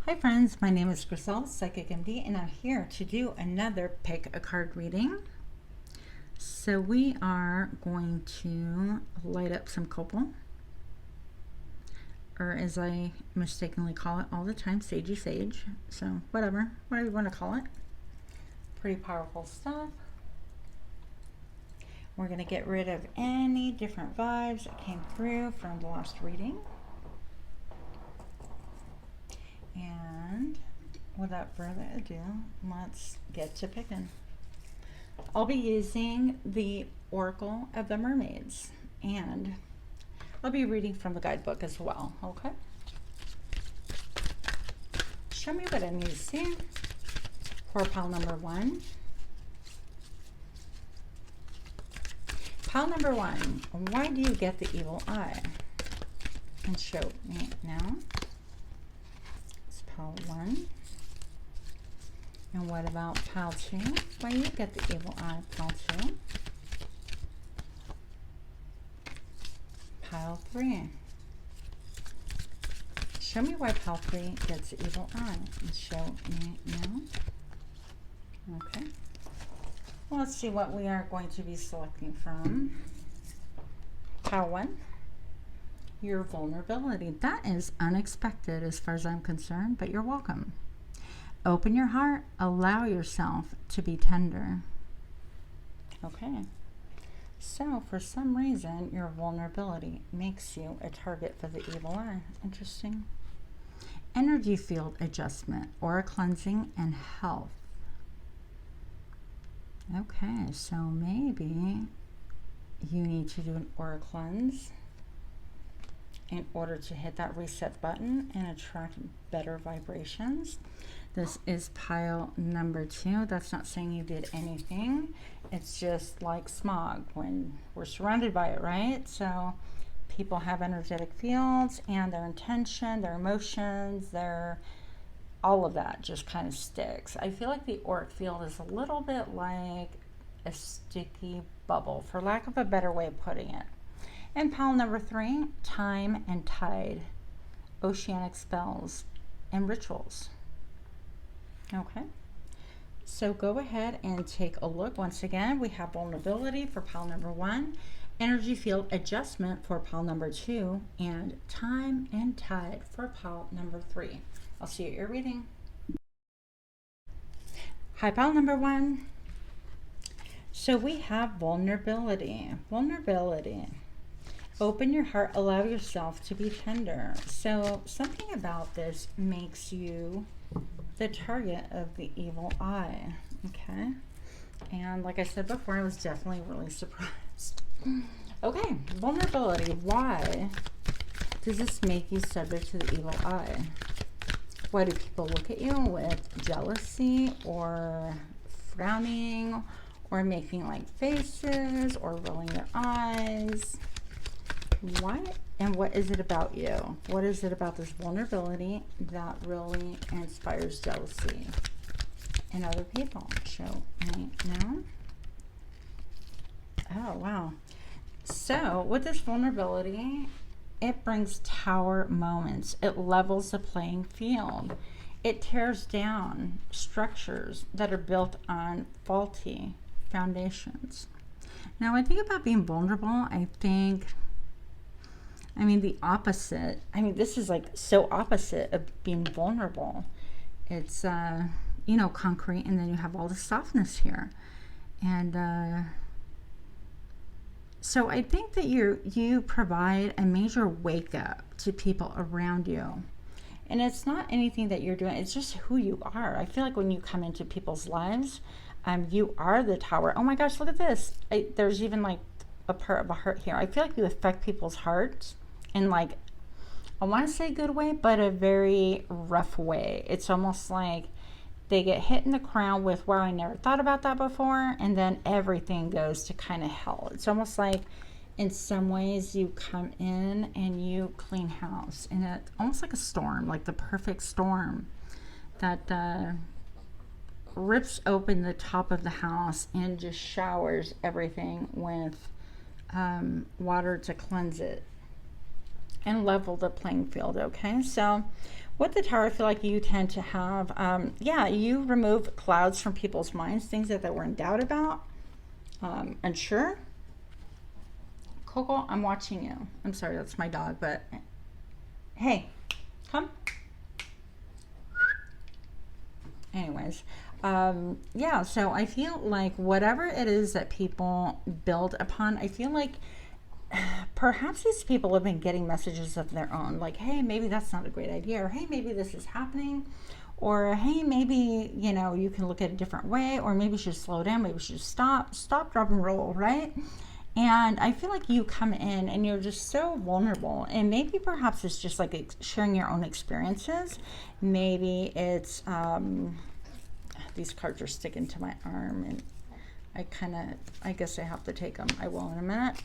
Hi friends, my name is Grisel, Psychic MD, and I'm here to do another pick a card reading. So we are going to light up some copal, or as I mistakenly call it all the time, sagey sage. So whatever you want to call it. Pretty powerful stuff. We're going to get rid of any different vibes that came through from the last reading. And without further ado, let's get to picking. I'll be using the Oracle of the Mermaids, and I'll be reading from the guidebook as well, okay? Show me what I need to see for pile number one. Pile number one, why do you get the evil eye? And show me now. It's pile one. And what about pile two? Why do you get the evil eye, pile two? Pile three. Show me why pile three gets the evil eye. And show me now. Okay. Well, let's see what we are going to be selecting from. Pile one. Your vulnerability. That is unexpected as far as I'm concerned, but you're welcome. Open your heart. Allow yourself to be tender. Okay. So, for some reason, your vulnerability makes you a target for the evil eye. Interesting. Energy field adjustment, aura cleansing, and health. Okay, so maybe you need to do an aura cleanse in order to hit that reset button and attract better vibrations. This is pile number two. That's not saying you did anything. It's just like smog when we're surrounded by it, right? So people have energetic fields, and their intention, their emotions, their all of that just kind of sticks. I feel like the auric field is a little bit like a sticky bubble, for lack of a better way of putting it. And pile number three, time and tide, oceanic spells and rituals. Okay, so go ahead and take a look. Once again, we have vulnerability for pile number one, energy field adjustment for pile number two, and time and tide for pile number three. I'll see you at your reading. Hi, pile number one. So we have vulnerability. Vulnerability. Open your heart, allow yourself to be tender. So something about this makes you the target of the evil eye. Okay. And like I said before, I was definitely really surprised. Okay, vulnerability. Why does this make you subject to the evil eye? Why do people look at you with jealousy or frowning or making like faces or rolling their eyes? Why and what is it about you? What is it about this vulnerability that really inspires jealousy in other people? Show me now. Oh, wow. So with this vulnerability, it brings tower moments. It levels the playing field. It tears down structures that are built on faulty foundations. Now, when I think about being vulnerable, I mean, the opposite. I mean, this is like so opposite of being vulnerable. It's, you know, concrete, and then you have all the softness here. And, so I think that you provide a major wake up to people around you. And it's not anything that you're doing. It's just who you are. I feel like when you come into people's lives, you are the tower. Oh my gosh, look at this. There's even like a part of a heart here. I feel like you affect people's hearts in like, I want to say good way, but a very rough way. It's almost like they get hit in the crown with, wow, I never thought about that before, and then everything goes to kind of hell. It's almost like in some ways you come in and you clean house, and it's almost like a storm, like the perfect storm that rips open the top of the house and just showers everything with water to cleanse it and level the playing field. Okay, so With the Tower, I feel like you tend to have, yeah, you remove clouds from people's minds, things that they were in doubt about, unsure. Coco, I'm watching you. I'm sorry, that's my dog, but hey, come. Anyways, yeah, so I feel like whatever it is that people build upon, I feel like perhaps these people have been getting messages of their own, like, hey, maybe that's not a great idea, or hey, maybe this is happening, or hey, maybe, you know, you can look at it a different way, or maybe you should slow down, maybe you should stop, drop, and roll, right? And I feel like you come in and you're just so vulnerable, and maybe perhaps it's just like sharing your own experiences. Maybe it's, these cards are sticking to my arm, and I guess I have to take them. I will in a minute.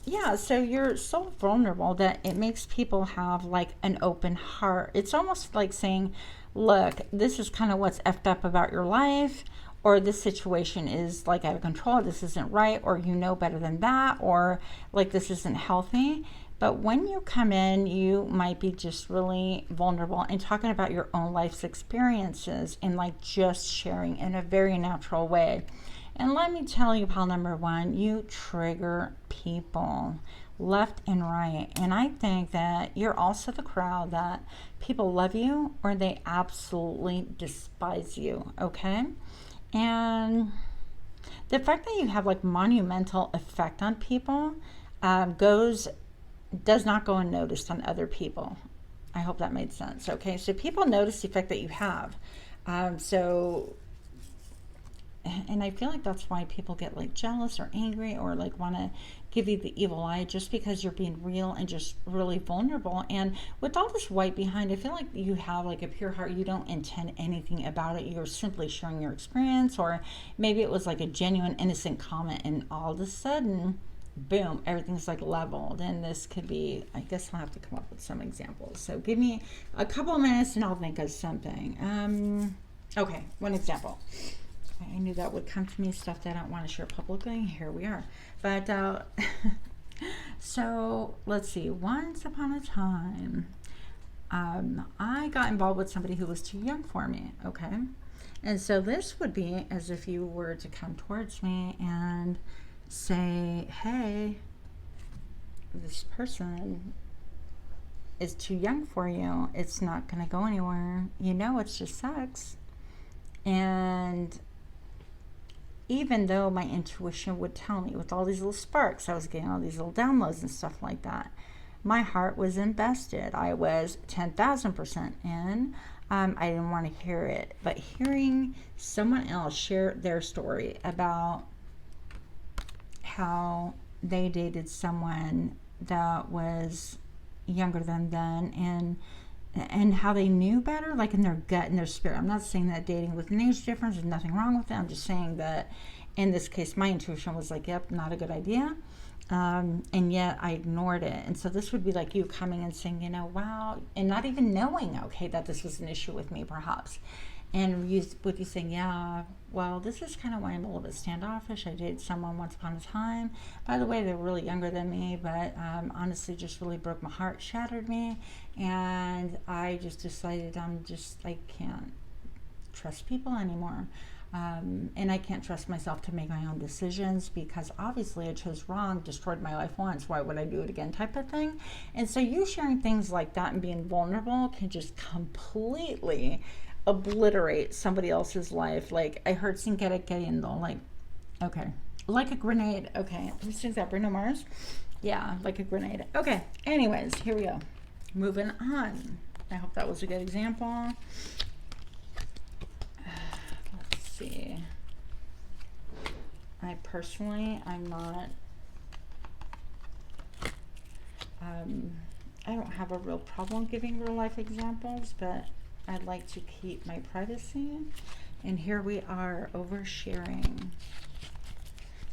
Yeah, so you're so vulnerable that it makes people have like an open heart. It's almost like saying, look, this is kind of what's effed up about your life, or this situation is like out of control, this isn't right, or you know better than that, or like this isn't healthy. But when you come in, you might be just really vulnerable and talking about your own life's experiences and like just sharing in a very natural way. And let me tell you, pal number one, you trigger people left and right. And I think that you're also the crowd that people love you or they absolutely despise you, okay? And the fact that you have like monumental effect on people does not go unnoticed on other people. I hope that made sense. Okay, so people notice the effect that you have. And I feel like that's why people get like jealous or angry or like want to give you the evil eye, just because you're being real and just really vulnerable. And with all this white behind, I feel like you have like a pure heart. You don't intend anything about it. You're simply sharing your experience, or maybe it was like a genuine innocent comment, and all of a sudden, boom, everything's like leveled. And this could be, I guess I'll have to come up with some examples. So give me a couple of minutes and I'll think of something. Okay, one example. I knew that would come to me, stuff that I don't want to share publicly. Here we are. But so let's see. Once upon a time, I got involved with somebody who was too young for me. Okay, and so this would be as if you were to come towards me and say, "Hey, this person is too young for you. It's not going to go anywhere. You know, it's just sex." And even though my intuition would tell me with all these little sparks, I was getting all these little downloads and stuff like that, my heart was invested. I was 10,000% in. I didn't want to hear it. But hearing someone else share their story about how they dated someone that was younger than them, and how they knew better, like in their gut and their spirit. I'm not saying that dating with an age difference, there's nothing wrong with it. I'm just saying that in this case, my intuition was like, yep, not a good idea. And yet I ignored it. And so this would be like you coming and saying, you know, wow, and not even knowing, okay, that this was an issue with me perhaps. And with you saying, yeah, well, this is kind of why I'm a little bit standoffish. I dated someone once upon a time. By the way, they were really younger than me, but honestly just really broke my heart, shattered me. And I just decided I can't trust people anymore. And I can't trust myself to make my own decisions, because obviously I chose wrong, destroyed my life once, why would I do it again, type of thing. And so you sharing things like that and being vulnerable can just completely obliterate somebody else's life. Like I heard sin queriendo, like, okay, like a grenade. Okay, who sings that? Bruno Mars? Yeah, like a grenade. Okay, anyways, here we go. Moving on. I hope that was a good example. Let's see. I'm not, I don't have a real problem giving real life examples, but I'd like to keep my privacy. And here we are oversharing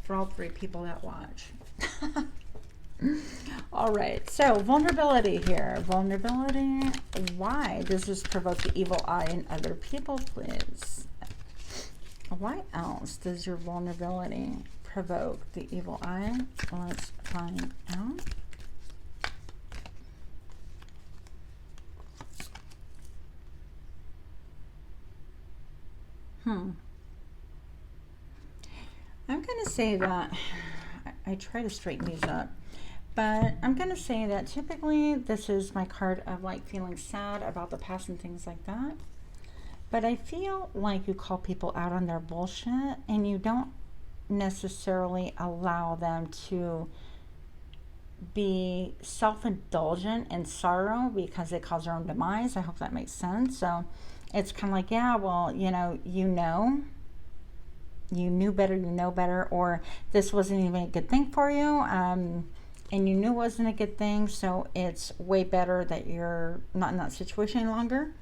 for all three people that watch. All right, so vulnerability here. Vulnerability. Why does this provoke the evil eye in other people, please? Why else does your vulnerability provoke the evil eye? Let's find out. I'm going to say that I try to straighten these up, but I'm going to say that typically this is my card of like feeling sad about the past and things like that. But I feel like you call people out on their bullshit and you don't necessarily allow them to be self-indulgent in sorrow because they cause their own demise. I hope that makes sense. So it's kind of like, yeah, well, you knew better, or this wasn't even a good thing for you, and you knew it wasn't a good thing, so it's way better that you're not in that situation any longer.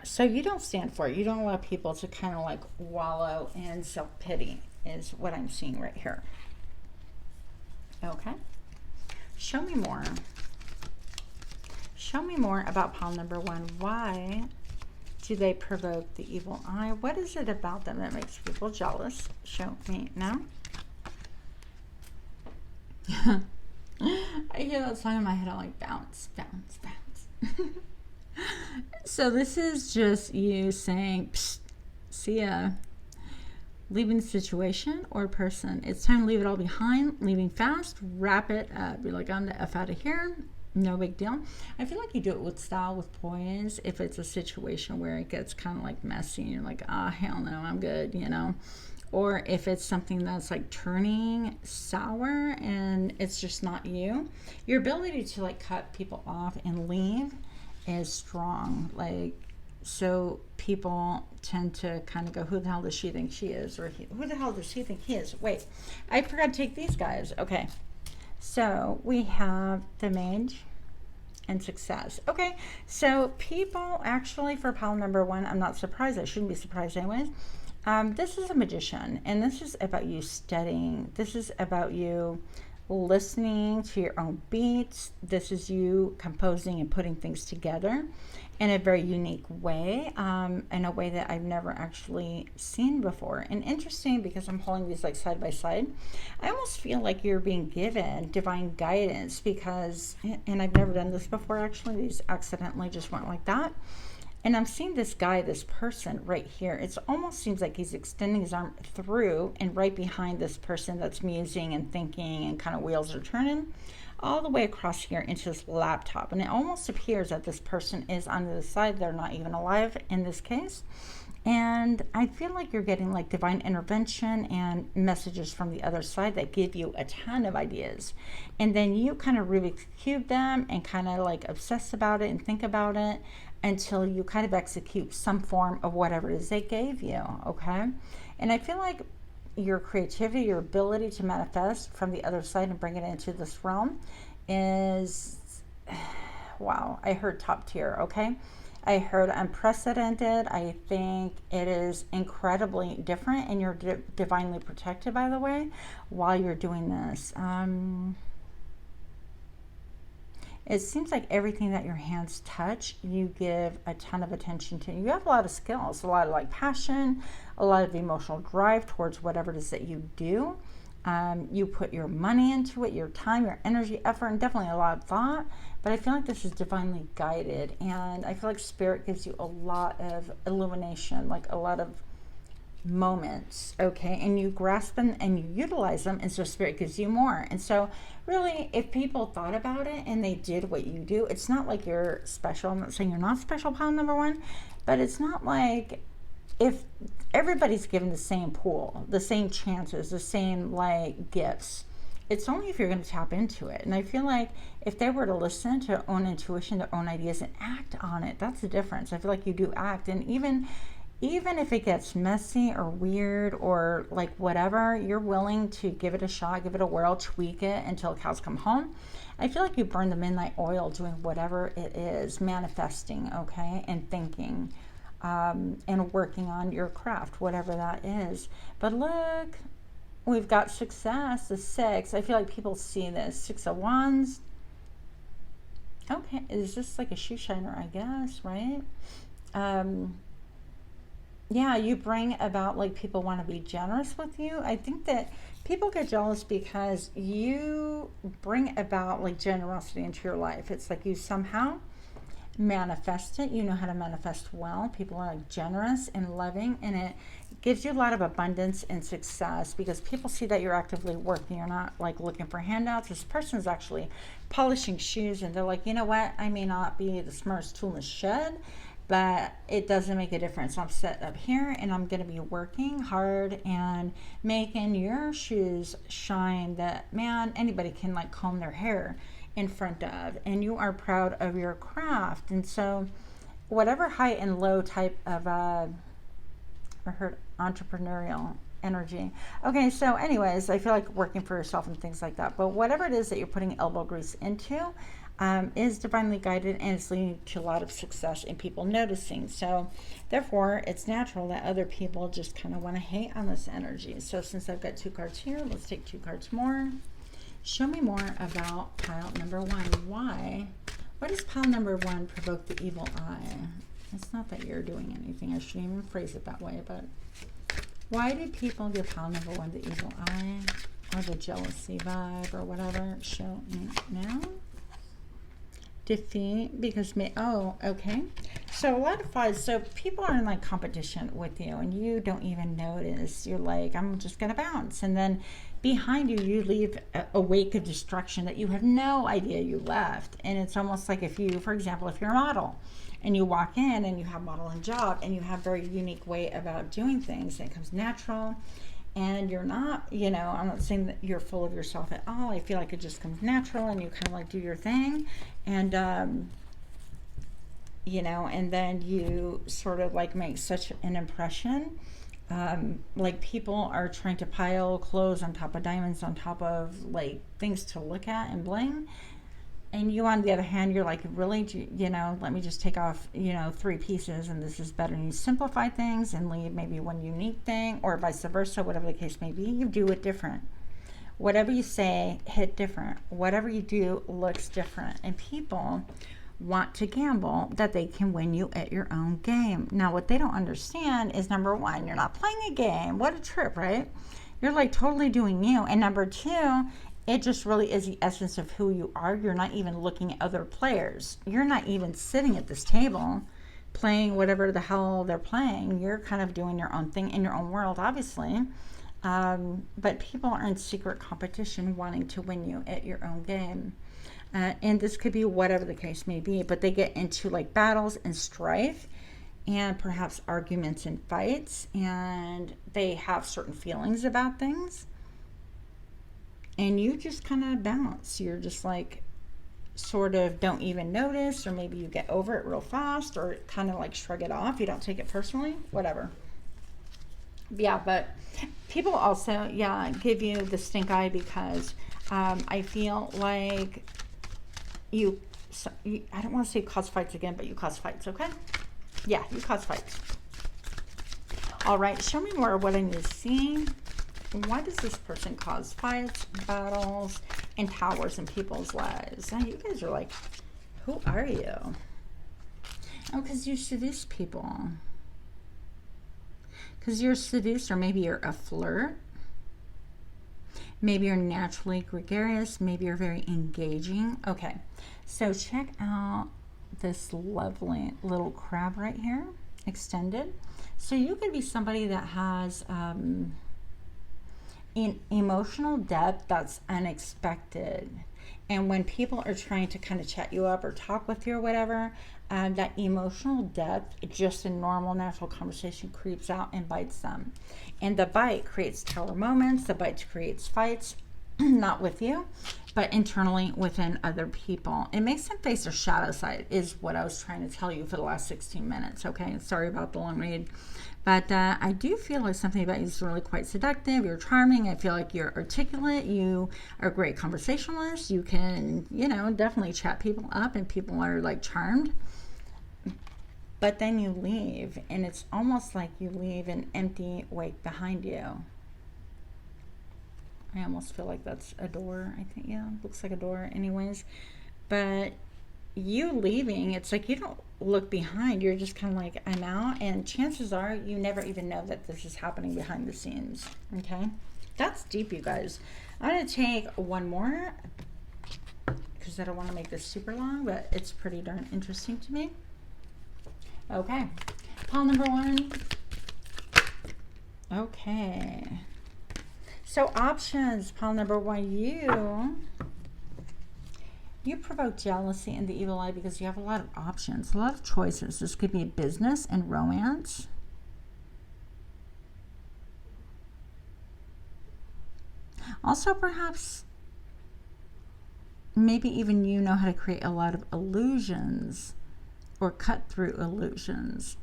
So you don't stand for it. You don't allow people to kind of like wallow in self-pity is what I'm seeing right here. Okay. Show me more. Show me more about pile number 1. Why do they provoke the evil eye? What is it about them that makes people jealous? Show me now. I hear that song in my head. I'm like, bounce, bounce, bounce. So this is just you saying, psst, see ya. Leaving the situation or person. It's time to leave it all behind. Leaving fast. Wrap it up. Be like, I'm the F out of here. No big deal. I feel like you do it with style, with poise. If it's a situation where it gets kind of like messy and you're like, hell no, I'm good, Or if it's something that's like turning sour and it's just not you. Your ability to like cut people off and leave is strong. Like, so people tend to kind of go, who the hell does she think she is? Or who the hell does he think he is? Wait, I forgot to take these guys. Okay. So we have the Mage and Success. Okay, so people actually for pile number 1, I'm not surprised. I shouldn't be surprised anyways. This is a Magician, and this is about you studying. This is about you listening to your own beats. This is you composing and putting things together in a very unique way, in a way that I've never actually seen before. And interesting because I'm holding these like side by side. I almost feel like you're being given divine guidance because, and I've never done this before actually, these accidentally just went like that. And I'm seeing this guy, this person right here. It almost seems like he's extending his arm through and right behind this person that's musing and thinking and kind of wheels are turning all the way across here into this laptop. And it almost appears that this person is on the side. They're not even alive in this case. And I feel like you're getting like divine intervention and messages from the other side that give you a ton of ideas. And then you kind of Rubik's Cube them and kind of like obsess about it and think about it until you kind of execute some form of whatever it is they gave you, okay? And I feel like your creativity, your ability to manifest from the other side and bring it into this realm is, wow, I heard top tier, okay? I heard unprecedented. I think it is incredibly different, and you're divinely protected, by the way, while you're doing this. It seems like everything that your hands touch, you give a ton of attention to. You have a lot of skills, a lot of like passion, a lot of emotional drive towards whatever it is that you do. You put your money into it, your time, your energy, effort, and definitely a lot of thought. But I feel like this is divinely guided, and I feel like Spirit gives you a lot of illumination, like a lot of moments, okay, and you grasp them and you utilize them, and so Spirit gives you more. And so really, if people thought about it and they did what you do, it's not like you're special. I'm not saying you're not special, pile number 1, but it's not like if everybody's given the same pool, the same chances, the same like gifts. It's only if you're going to tap into it. And I feel like if they were to listen to their own intuition, their own ideas, and act on it, that's the difference. I feel like you do act. And even if it gets messy or weird or like whatever, you're willing to give it a shot, give it a whirl, tweak it until cows come home. I feel like you burn the midnight oil doing whatever it is, manifesting, okay, and thinking, and working on your craft, whatever that is. But look, we've got Success, the 6. I feel like people see this. 6 of Wands. Okay, is this like a shoe shiner, I guess, right? Yeah, you bring about like people want to be generous with you. I think that people get jealous because you bring about like generosity into your life. It's like you somehow manifest it. You know how to manifest well. People are like generous and loving, and it gives you a lot of abundance and success because people see that you're actively working. You're not like looking for handouts. This person is actually polishing shoes, and they're like, you know what, I may not be the smartest tool in the shed, but it doesn't make a difference. I'm set up here and I'm going to be working hard and making your shoes shine that, man, anybody can like comb their hair in front of, and you are proud of your craft. And so whatever high and low type of I heard entrepreneurial energy. Okay, so anyways, I feel like working for yourself and things like that, but whatever it is that you're putting elbow grease into is divinely guided, and it's leading to a lot of success and people noticing. So therefore it's natural that other people just kind of want to hate on this energy. So since I've got 2 cards here, let's take 2 cards more. Show me more about pile number 1. Why does pile number 1 provoke the evil eye? It's not that you're doing anything. I shouldn't even phrase it that way, but why do people give pile number 1 the evil eye or the jealousy vibe or whatever? Show me now. Defeat, because oh, okay. So a lot of fights. So people are in like competition with you and you don't even notice. You're like, I'm just going to bounce. And then behind you, you leave a wake of destruction that you have no idea you left. And it's almost like if you, for example, if you're a model and you walk in and you have modeling job and you have very unique way about doing things and it comes natural, and you're not, you know, I'm not saying that you're full of yourself at all. I feel like it just comes natural and you kind of like do your thing. And, you know, and then you sort of like make such an impression. Like people are trying to pile clothes on top of diamonds, on top of like things to look at and bling. And you, on the other hand, you're like, really, you know, let me just take off, you know, 3 pieces and this is better. And you simplify things and leave maybe one unique thing, or vice versa, whatever the case may be. You do it different. Whatever you say, hit different. Whatever you do looks different. And people want to gamble that they can win you at your own game. Now, what they don't understand is, number 1, you're not playing a game. What a trip, right? You're like totally doing you. And number 2, it just really is the essence of who you are. You're not even looking at other players. You're not even sitting at this table playing whatever the hell they're playing. You're kind of doing your own thing in your own world, obviously. But people are in secret competition wanting to win you at your own game. And this could be whatever the case may be, but they get into like battles and strife and perhaps arguments and fights, and they have certain feelings about things. And you just kind of bounce. You're just like, sort of don't even notice, or maybe you get over it real fast, or kind of like shrug it off. You don't take it personally, whatever. Yeah, but people also, yeah, give you the stink eye because I feel like I don't want to say cause fights again, but you cause fights, okay? Yeah, you cause fights. All right, show me more of what I need to see. Why does this person cause fights, battles, and towers in people's lives? Now, you guys are like, who are you? Oh, because you seduce people. Because you're seduced, or maybe you're a flirt. Maybe you're naturally gregarious. Maybe you're very engaging. Okay, so check out this lovely little crab right here, extended. So you could be somebody that has in emotional depth that's unexpected, and when people are trying to kind of chat you up or talk with you or whatever, that emotional depth, just a normal natural conversation, creeps out and bites them, and the bite creates tower moments. The bite creates fights, not with you, but internally within other people. It makes them face their shadow side, is what I was trying to tell you for the last 16 minutes. Okay, sorry about the long read. But I do feel like something about you is really quite seductive. You're charming. I feel like you're articulate. You are a great conversationalist. You can, you know, definitely chat people up, and people are like charmed. But then you leave, and it's almost like you leave an empty wake behind you. I almost feel like that's a door. I think, yeah, looks like a door anyways. But you leaving, it's like you don't look behind. You're just kind of like, I'm out, and chances are you never even know that this is happening behind the scenes. Okay, that's deep, you guys. I'm going to take one more, because because I don't want to make this super long, but it's pretty darn interesting to me. Okay, pile number 1. Okay, so options, pile number 1, you provoke jealousy in the evil eye because you have a lot of options, a lot of choices. This could be business and romance. Also, perhaps, maybe even you know how to create a lot of illusions or cut through illusions.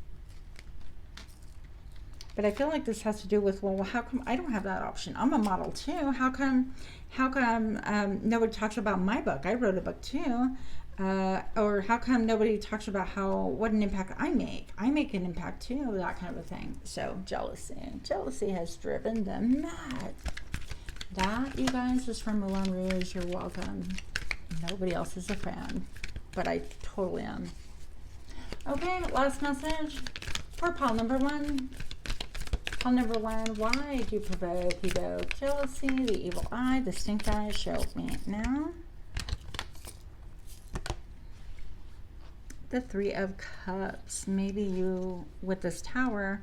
But I feel like this has to do with, well, how come I don't have that option? I'm a model too. How come nobody talks about my book? I wrote a book too. Or how come nobody talks about what an impact I make? I make an impact too, that kind of a thing. So jealousy has driven them mad. That, you guys, is from Moulin Rouge. You're welcome. Nobody else is a fan, but I totally am. Okay, last message for pile number 1. Pile number 1, why do you provoke jealousy, the evil eye, the stink eye? Show me now. The 3 of Cups. Maybe you, with this Tower,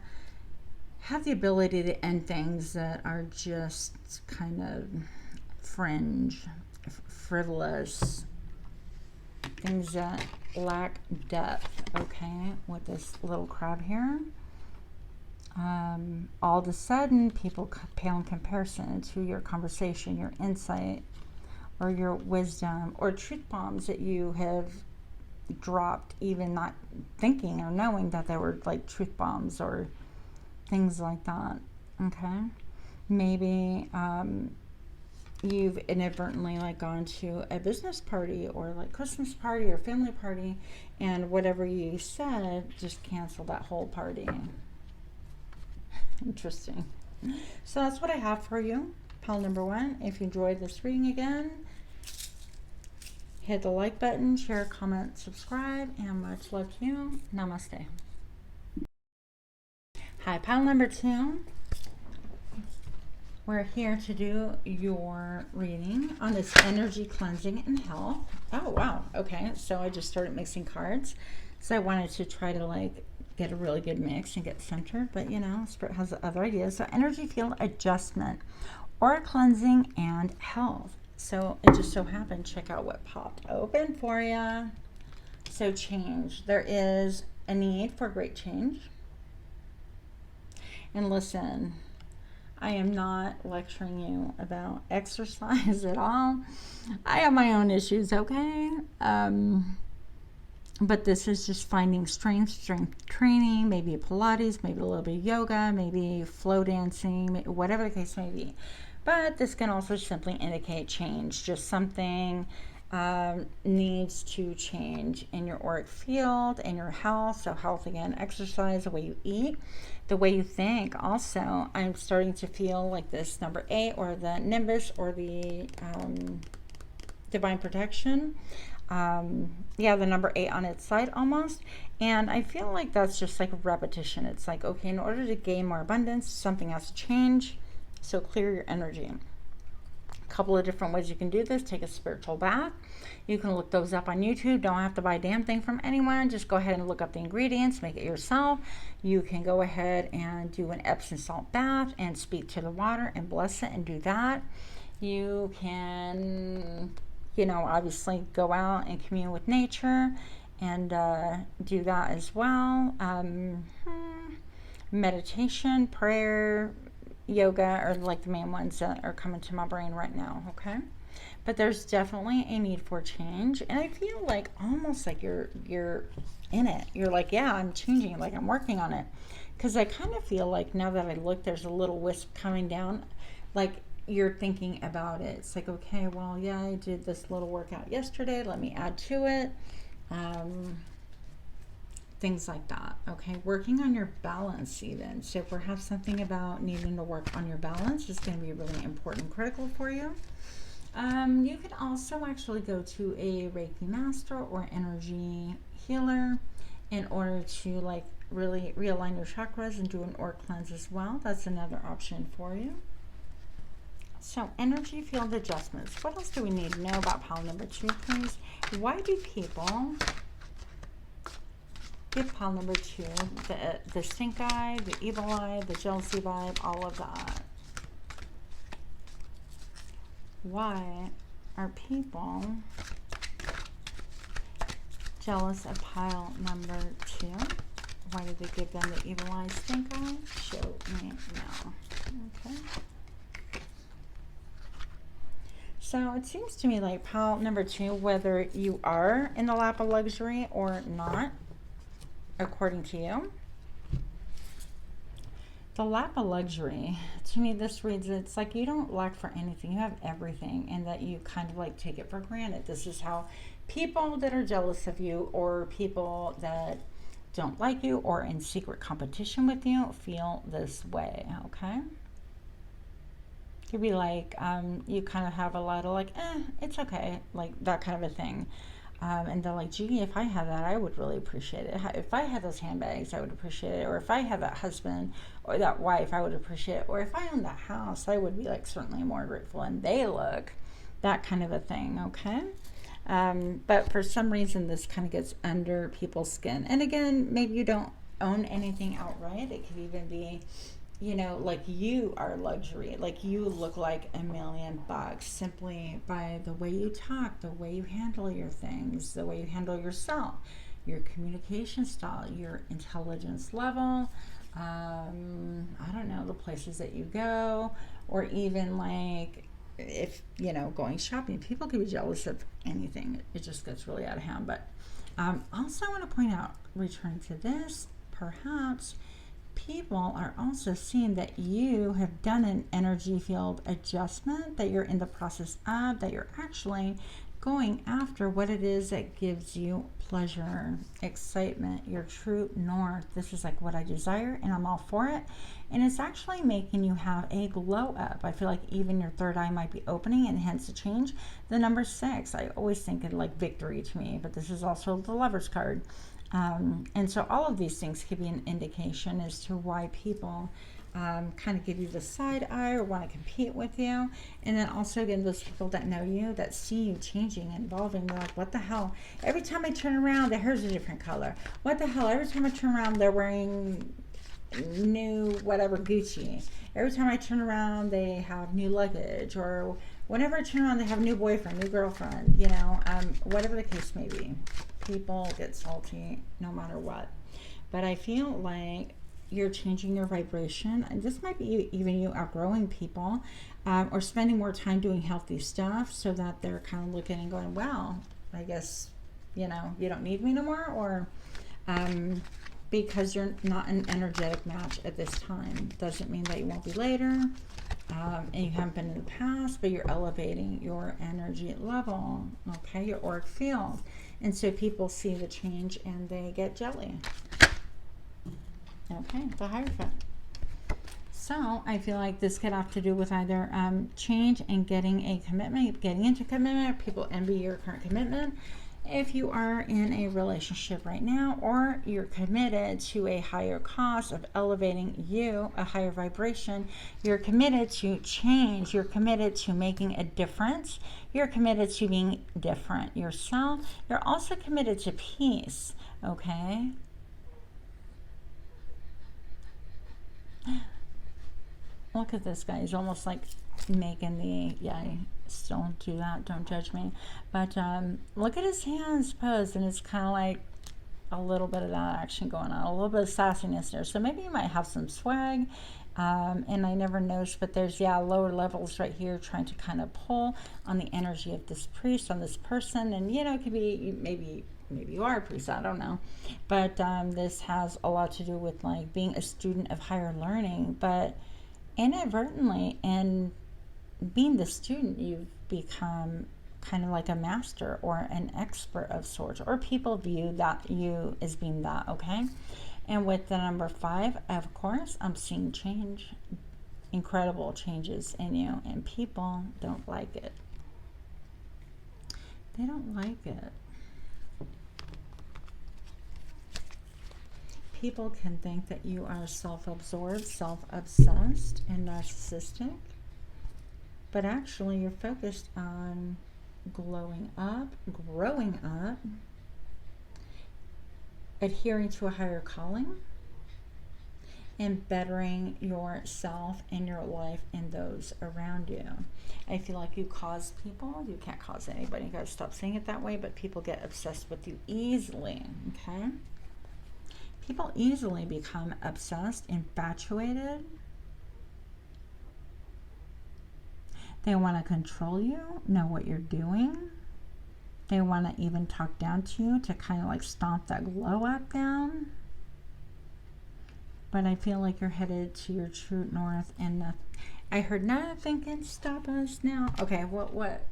have the ability to end things that are just kind of fringe, frivolous, things that lack depth. Okay, with this little crab here. All of a sudden, people pale in comparison to your conversation, your insight, or your wisdom, or truth bombs that you have dropped, even not thinking or knowing that they were like truth bombs or things like that. Okay, maybe you've inadvertently like gone to a business party or like Christmas party or family party, and whatever you said just canceled that whole party. Interesting. So that's what I have for you, pile number 1. If you enjoyed this reading, again, hit the like button, share, comment, subscribe, and much love to you. Namaste. Hi, pile number 2. We're here to do your reading on this energy cleansing and health. Oh, wow. Okay, so I just started mixing cards. So I wanted to try to like get a really good mix and get centered, but you know, Spirit has other ideas. So energy field adjustment, aura cleansing, and health. So it just so happened, check out what popped open for you. So change. There is a need for great change. And listen, I am not lecturing you about exercise at all. I have my own issues, okay? But this is just finding strength training, maybe Pilates, maybe a little bit of yoga, maybe flow dancing, whatever the case may be. But this can also simply indicate change. Just something needs to change in your auric field, in your health. So health, again, exercise, the way you eat, the way you think. Also, I'm starting to feel like this number 8 or the nimbus or the divine protection. Yeah, the number 8 on its side almost. And I feel like that's just like repetition. It's like, okay, in order to gain more abundance, something has to change. So clear your energy. A couple of different ways you can do this. Take a spiritual bath. You can look those up on YouTube. Don't have to buy a damn thing from anyone. Just go ahead and look up the ingredients. Make it yourself. You can go ahead and do an Epsom salt bath and speak to the water and bless it and do that. You can, you know, obviously go out and commune with nature and do that as well. Meditation, prayer, yoga are like the main ones that are coming to my brain right now. Okay, but there's definitely a need for change, and I feel like almost like you're in it. You're like, yeah, I'm changing, like I'm working on it, because I kind of feel like now that I look, there's a little wisp coming down, like you're thinking about it. It's like, okay, well, yeah, I did this little workout yesterday, let me add to it. Things like that. Okay, working on your balance even. So perhaps something about needing to work on your balance is going to be really important, critical for you. You could also actually go to a Reiki master or energy healer in order to like really realign your chakras and do an aura cleanse as well. That's another option for you. So, energy field adjustments. What else do we need to know about pile number 2, please? Why do people give pile number 2 the stink eye, the evil eye, the jealousy vibe, all of that? Why are people jealous of pile number 2? Why did they give them the evil eye, stink eye? Show me now. Okay. So it seems to me like pile number 2, whether you are in the lap of luxury or not, according to you, the lap of luxury, to me this reads, it's like you don't lack for anything, you have everything, and that you kind of like take it for granted. This is how people that are jealous of you, or people that don't like you or in secret competition with you, feel this way. Okay, could be like you kind of have a lot of like, it's okay, like that kind of a thing. And they're like, gee, if I had that, I would really appreciate it. If I had those handbags, I would appreciate it. Or if I had that husband or that wife, I would appreciate it. Or if I owned that house, I would be like certainly more grateful. And they look, that kind of a thing, okay? But for some reason, this kind of gets under people's skin. And again, maybe you don't own anything outright. It could even be, you know, like you are luxury, like you look like $1 million simply by the way you talk, the way you handle your things, the way you handle yourself, your communication style, your intelligence level, I don't know, the places that you go, or even like if, you know, going shopping. People can be jealous of anything. It just gets really out of hand. But also I want to point out, return to this, perhaps people are also seeing that you have done an energy field adjustment, that you're in the process of, that you're actually going after what it is that gives you pleasure, excitement, your true north. This is like what I desire and I'm all for it. And it's actually making you have a glow up. I feel like even your third eye might be opening, and hence the change. The number 6, I always think of like victory to me, but this is also the Lover's card. And so all of these things could be an indication as to why people kind of give you the side eye or want to compete with you. And then also, again, those people that know you, that see you changing and evolving, they're like, what the hell? Every time I turn around, their hair's a different color. What the hell? Every time I turn around, they're wearing new whatever Gucci. Every time I turn around, they have new luggage. Or whenever I turn around, they have a new boyfriend, new girlfriend, you know, whatever the case may be. People get salty no matter what. But I feel like you're changing your vibration, and this might be even you outgrowing people, or spending more time doing healthy stuff, so that they're kind of looking and going, well, I guess, you know, you don't need me no more, or because you're not an energetic match at this time. Doesn't mean that you won't be later, and you haven't been in the past, but you're elevating your energy level, okay, your auric field. And so people see the change and they get jelly. Okay, the Hierophant. So I feel like this could have to do with either change and getting a commitment, getting into commitment. People envy your current commitment. If you are in a relationship right now, or you're committed to a higher cause of elevating you, a higher vibration, you're committed to change, you're committed to making a difference, you're committed to being different yourself, you're also committed to peace, okay? Look at this guy, he's almost like making the, yeah, still do that, don't judge me, but look at his hands posed, and it's kind of like a little bit of that action going on, a little bit of sassiness there. So maybe you might have some swag, and I never noticed, but there's, yeah, lower levels right here trying to kind of pull on the energy of this priest, on this person. And you know, it could be maybe you are a priest, I don't know, but this has a lot to do with like being a student of higher learning, but inadvertently, and being the student, you've become kind of like a master or an expert of sorts, or people view that you as being that, okay? And with the number 5, of course, I'm seeing change, incredible changes in you, and people don't like it. They don't like it. People can think that you are self-absorbed, self-obsessed, and narcissistic. but actually you're focused on glowing up, growing up, adhering to a higher calling, and bettering yourself and your life and those around you. I feel like you cause people, you can't cause anybody, you gotta stop saying it that way, but people get obsessed with you easily, okay? People easily become obsessed, infatuated. They want to control you, know what you're doing. They want to even talk down to you to kind of like stomp that glow up down. But I feel like you're headed to your true north, and I heard nothing can stop us now. Okay, what?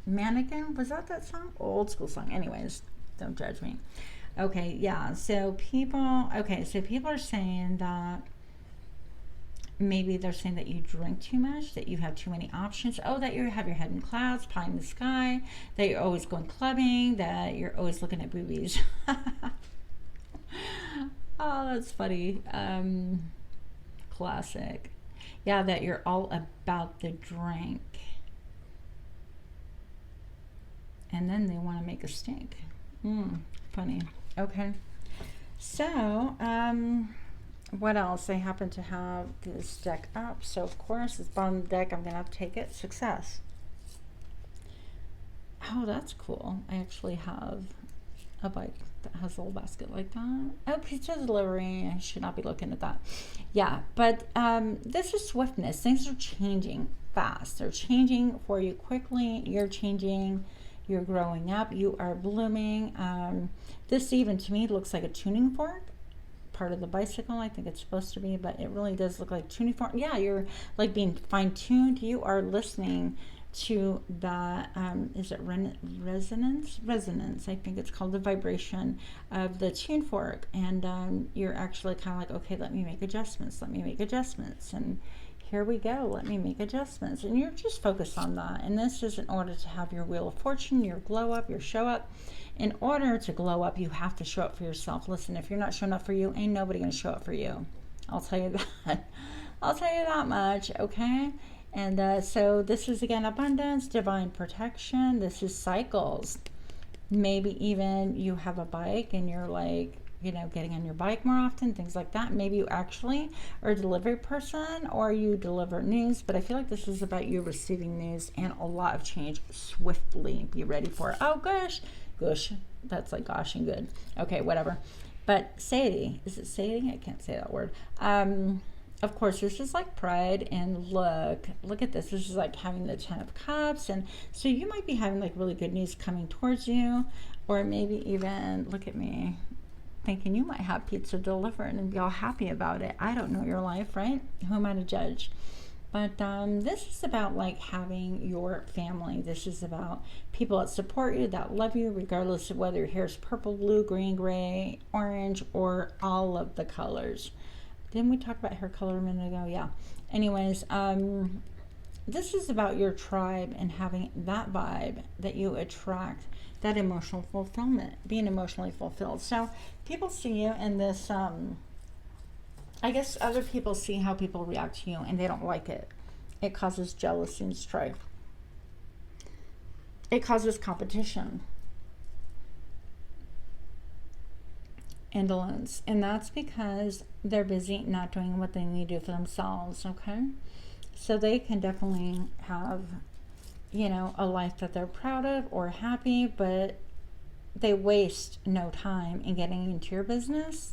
Mannequin? Was that song? Old school song. Anyways, don't judge me. Okay, yeah. So people are saying that maybe they're saying that you drink too much, that you have too many options. Oh, that you have your head in clouds, pie in the sky, that you're always going clubbing, that you're always looking at boobies. Oh, that's funny. Classic. Yeah, that you're all about the drink. And then they want to make a stink. Funny. Okay. So, what else? I happen to have this deck up. So, of course, it's bottom of the deck. I'm going to have to take it. Success. Oh, that's cool. I actually have a bike that has a little basket like that. Oh, pizza delivery. I should not be looking at that. Yeah, but this is swiftness. Things are changing fast. They're changing for you quickly. You're changing. You're growing up. You are blooming. This even to me looks like a tuning fork. Part of the bicycle, I think it's supposed to be, but it really does look like tuning fork. Yeah, you're like being fine-tuned. You are listening to the is it resonance? I think it's called, the vibration of the tune fork, and you're actually kind of like, okay, let me make adjustments, and here we go, let me make adjustments, and you're just focused on that. And this is in order to have your wheel of fortune, your glow up, your show up. In order to glow up, you have to show up for yourself. Listen, if you're not showing up for you, ain't nobody gonna show up for you. I'll tell you that. I'll tell you that much, okay? And so this is, again, abundance, divine protection. This is cycles. Maybe even you have a bike and you're like, getting on your bike more often, things like that. Maybe you actually are a delivery person, or you deliver news, but I feel like this is about you receiving news and a lot of change swiftly. Be ready for it. Oh, gosh. That's like gosh and good. Okay, whatever. But Sadie, is it Sadie? I can't say that word. Of course, this is like pride, and look at this. This is like having the 10 of Cups, and so you might be having like really good news coming towards you, or maybe even, look at me, thinking you might have pizza delivered and be all happy about it. I don't know your life, right? Who am I to judge? But this is about like having your family. This is about people that support you, that love you, regardless of whether your hair is purple, blue, green, gray, orange, or all of the colors. Didn't we talk about hair color a minute ago? Yeah. Anyways, this is about your tribe and having that vibe that you attract, that emotional fulfillment, being emotionally fulfilled. So people see you in this, I guess other people see how people react to you and they don't like it. It causes jealousy and strife. It causes competition. Indolence, and that's because they're busy not doing what they need to do for themselves, okay? So they can definitely have, a life that they're proud of or happy, but they waste no time in getting into your business.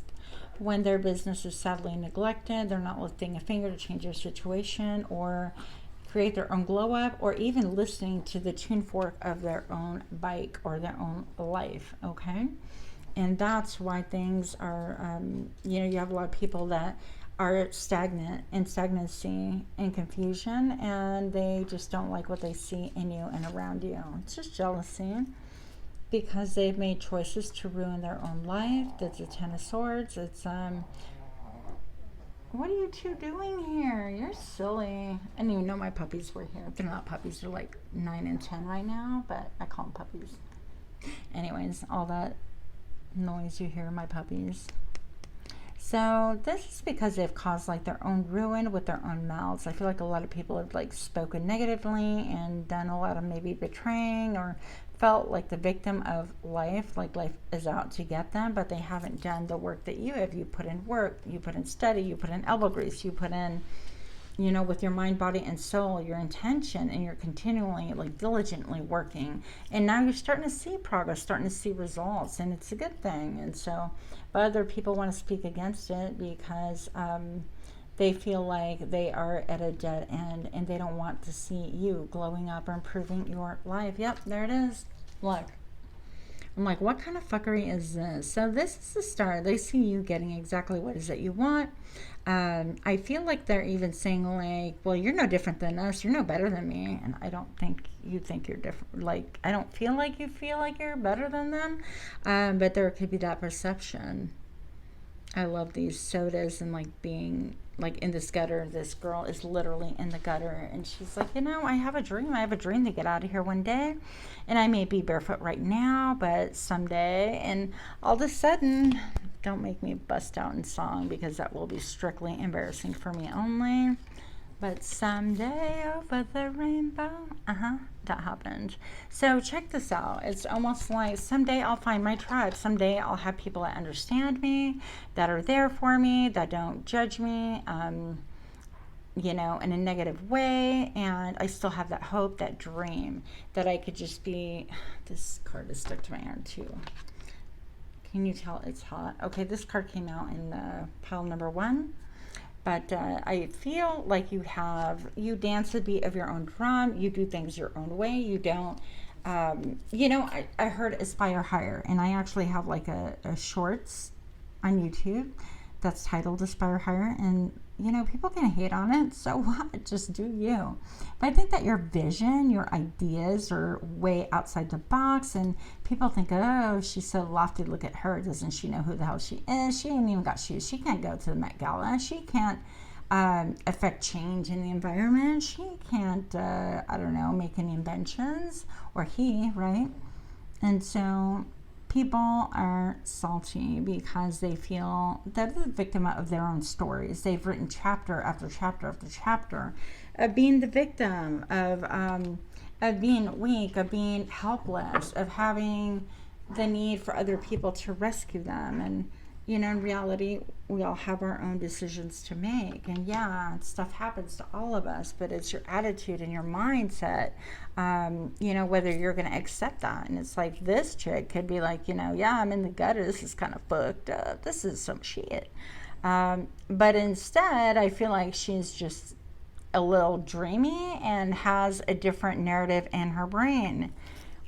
When their business is sadly neglected, they're not lifting a finger to change their situation or create their own glow up, or even listening to the tune fork of their own bike or their own life, okay? And that's why things are, you have a lot of people that are stagnant, in stagnancy and confusion, and they just don't like what they see in you and around you. It's just jealousy, because they've made choices to ruin their own life. That's a 10 of Swords. It's, what are you two doing here? You're silly. I didn't even know my puppies were here. They're not puppies. They're like 9 and 10 right now, but I call them puppies. Anyways, all that noise you hear, my puppies. So this is because they've caused like their own ruin with their own mouths. I feel like a lot of people have like spoken negatively and done a lot of maybe betraying, or felt like the victim of life, like life is out to get them, but they haven't done the work that you have. You put in work, you put in study, you put in elbow grease, you put in, you know, with your mind, body, and soul, your intention, and you're continually, like, diligently working. And now you're starting to see progress, starting to see results, and it's a good thing. And so, but other people want to speak against it because they feel like they are at a dead end and they don't want to see you glowing up or improving your life. Yep, there it is. Look. I'm like, what kind of fuckery is this? So this is the start. They see you getting exactly what it is that you want. I feel like they're even saying like, well, you're no different than us. You're no better than me. And I don't think you think you're different. Like, I don't feel like you feel like you're better than them. But there could be that perception. I love these sodas and like being like in this gutter. This girl is literally in the gutter and she's like, you know, I have a dream. I have a dream to get out of here one day, and I may be barefoot right now, but someday. And all of a sudden, don't make me bust out in song because that will be strictly embarrassing for me only. But someday over the rainbow, that happened. So check this out. It's almost like someday I'll find my tribe. Someday I'll have people that understand me, that are there for me, that don't judge me, you know, in a negative way. And I still have that hope, that dream, that I could just be, this card is stuck to my hand too. Can you tell it's hot? Okay, this card came out in pile number 1. But I feel like you dance the beat of your own drum. You do things your own way. You don't, you know, I heard aspire higher. And I actually have like a shorts on YouTube that's titled Aspire Higher. And, you know, people can hate on it. So what? Just do you. But I think that your vision, your ideas are way outside the box. And people think, oh, she's so lofty. Look at her. Doesn't she know who the hell she is? She ain't even got shoes. She can't go to the Met Gala. She can't affect change in the environment. She can't, I don't know, make any inventions. Or he, right? And so people are salty because they feel they're the victim of their own stories. They've written chapter after chapter after chapter of being the victim, of being weak, of being helpless, of having the need for other people to rescue them. And, you know, in reality, we all have our own decisions to make. And yeah, stuff happens to all of us, but it's your attitude and your mindset, you know, whether you're going to accept that. And it's like this chick could be like, you know, yeah, I'm in the gutter. This is kind of fucked up. This is some shit. But instead, I feel like she's just a little dreamy and has a different narrative in her brain.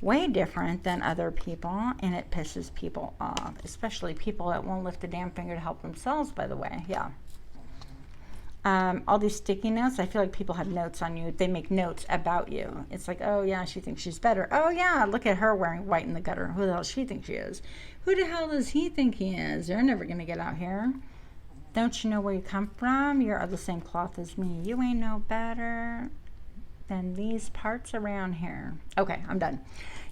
Way different than other people, and it pisses people off, especially people that won't lift a damn finger to help themselves, by the way. Yeah. All these sticky notes, I feel like people have notes on you. They make notes about you. It's like, oh yeah, she thinks she's better. Oh yeah, look at her wearing white in the gutter. Who the hell does she think she is? Who the hell does he think he is? They're never gonna get out here. Don't you know where you come from? You're of the same cloth as me. You ain't no better than these parts around here. Okay, I'm done.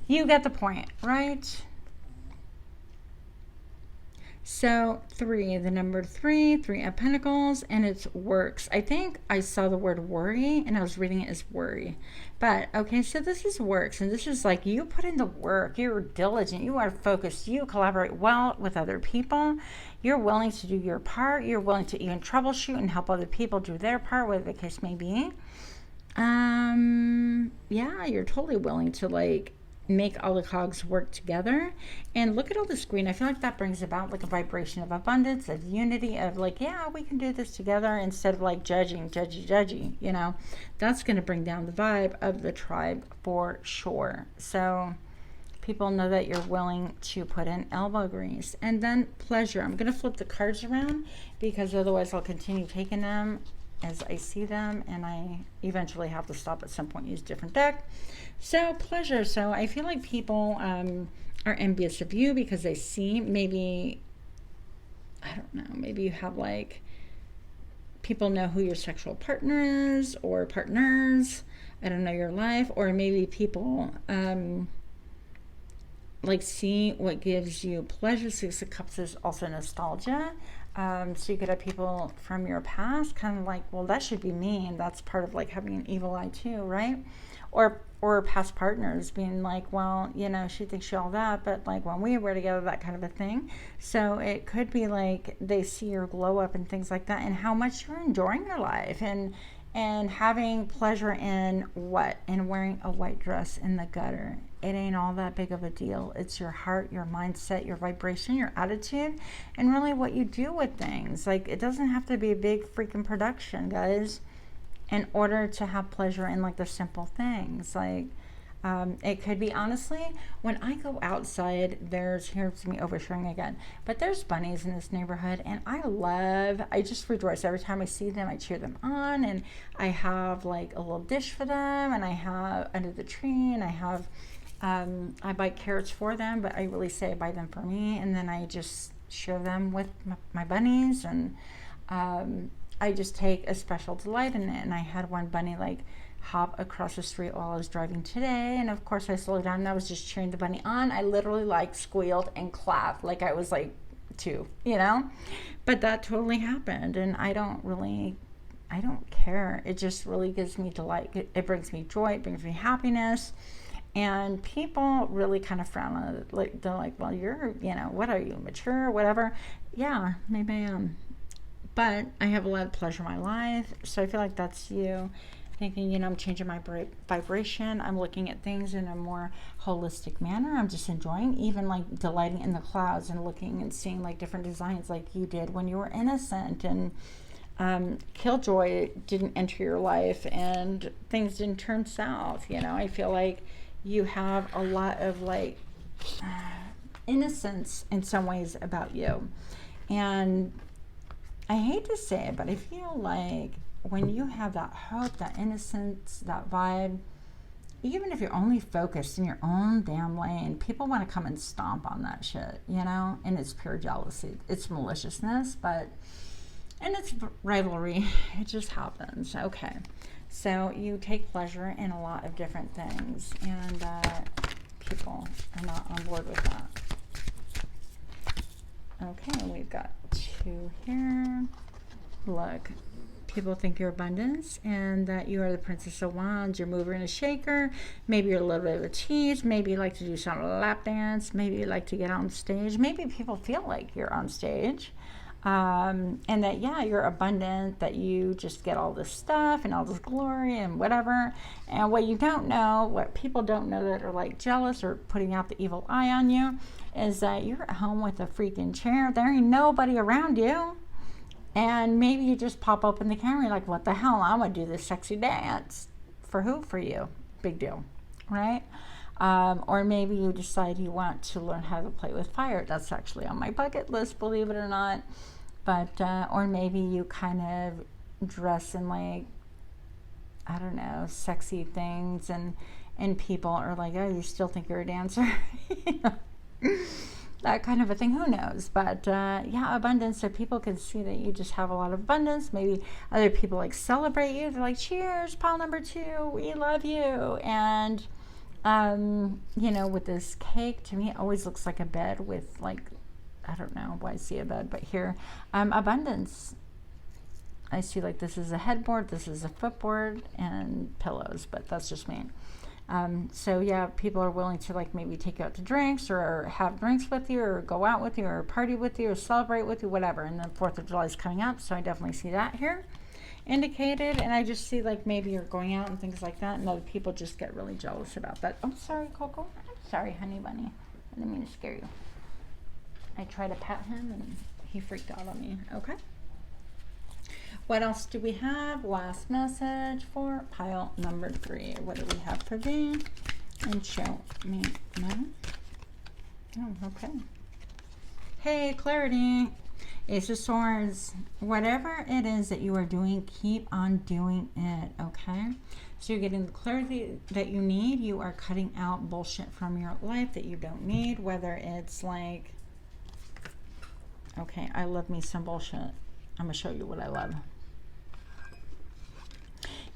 You get the point, right? So 3, the number 3 of Pentacles, and it's works. I think I saw the word worry and I was reading it as worry. But okay, so this is works, and this is like you put in the work, you're diligent, you are focused, you collaborate well with other people, you're willing to do your part, you're willing to even troubleshoot and help other people do their part, whatever the case may be. Yeah, you're totally willing to like make all the cogs work together. And look at all this green. I feel like that brings about like a vibration of abundance, of unity, of like, yeah, we can do this together, instead of like judgy, you know. That's going to bring down the vibe of the tribe for sure. So people know that you're willing to put in elbow grease. And then pleasure. I'm going to flip the cards around because otherwise I'll continue taking them as I see them, and I eventually have to stop at some point, use different deck. So pleasure. So I feel like people are envious of you because they see, maybe, I don't know, maybe you have like, people know who your sexual partner is, or partners, I don't know, your life, or maybe people like see what gives you pleasure. Six of Cups is also nostalgia. So you could have people from your past kind of like, well, that should be me, and that's part of like having an evil eye too, right? Or past partners being like, well, you know, she thinks she all that, but like when we were together, that kind of a thing. So it could be like they see your glow up and things like that, and how much you're enjoying your life, and having pleasure in what? In wearing a white dress in the gutter. It ain't all that big of a deal. It's your heart, your mindset, your vibration, your attitude, and really what you do with things. Like, it doesn't have to be a big freaking production, guys, in order to have pleasure in like the simple things. Like, it could be, honestly, when I go outside, here's me oversharing again, but there's bunnies in this neighborhood, and I just rejoice every time I see them. I cheer them on, and I have like a little dish for them, and I have under the tree, and I have, I buy carrots for them, but I really say I buy them for me, and then I just share them with my bunnies, and I just take a special delight in it. And I had one bunny like hop across the street while I was driving today, and of course I slowed down and I was just cheering the bunny on. I literally like squealed and clapped like I was like 2, you know, but that totally happened, and I don't care. It just really gives me delight. It brings me joy, it brings me happiness. And people really kind of frown on it. Like, they're like, well, you're, you know, what are you, mature, whatever? Yeah, maybe I am, but I have a lot of pleasure in my life. So I feel like that's you thinking, you know, I'm changing my vibration. I'm looking at things in a more holistic manner. I'm just enjoying, even like delighting in the clouds and looking and seeing like different designs like you did when you were innocent, and killjoy didn't enter your life and things didn't turn south. You know, I feel like you have a lot of like innocence in some ways about you. And I hate to say it, but I feel like when you have that hope, that innocence, that vibe, even if you're only focused in your own damn lane, people want to come and stomp on that shit, you know? And it's pure jealousy. It's maliciousness, and it's rivalry. It just happens. Okay. So you take pleasure in a lot of different things, and people are not on board with that. Okay, we've got 2 here. Look, people think you're abundance and that you are the Princess of Wands. You're a mover and a shaker. Maybe you're a little bit of a tease. Maybe you like to do some lap dance. Maybe you like to get on stage. Maybe people feel like you're on stage. And that, yeah, you're abundant, that you just get all this stuff and all this glory and whatever. And what you don't know, what people don't know that are like jealous or putting out the evil eye on you, is that you're at home with a freaking chair. There ain't nobody around you. And maybe you just pop open the camera, you're like, what the hell? I'm going to do this sexy dance. For who? For you. Big deal. Right? Or maybe you decide you want to learn how to play with fire. That's actually on my bucket list, believe it or not. But, or maybe you kind of dress in like, I don't know, sexy things, and people are like, oh, you still think you're a dancer? You know? That kind of a thing. Who knows? But yeah, abundance, so people can see that you just have a lot of abundance. Maybe other people like celebrate you. They're like, cheers, pile number 2, we love you. And you know, with this cake, to me it always looks like a bed with like, I don't know why I see a bed, but here, abundance. I see like this is a headboard, this is a footboard, and pillows, but that's just me. So yeah, people are willing to like maybe take you out to drinks, or have drinks with you, or go out with you, or party with you, or celebrate with you, whatever. And the 4th of July is coming up, so I definitely see that here indicated. And I just see like maybe you're going out and things like that, and other people just get really jealous about that. I'm sorry, Coco. I'm sorry, honey bunny. I didn't mean to scare you. I tried to pet him and he freaked out on me. Okay. What else do we have? Last message for pile number 3. What do we have for thee? And show me now. Oh, okay. Hey, clarity. Ace of Swords. Whatever it is that you are doing, keep on doing it, okay? So you're getting the clarity that you need. You are cutting out bullshit from your life that you don't need, whether it's like, okay, I love me some bullshit. I'm going to show you what I love.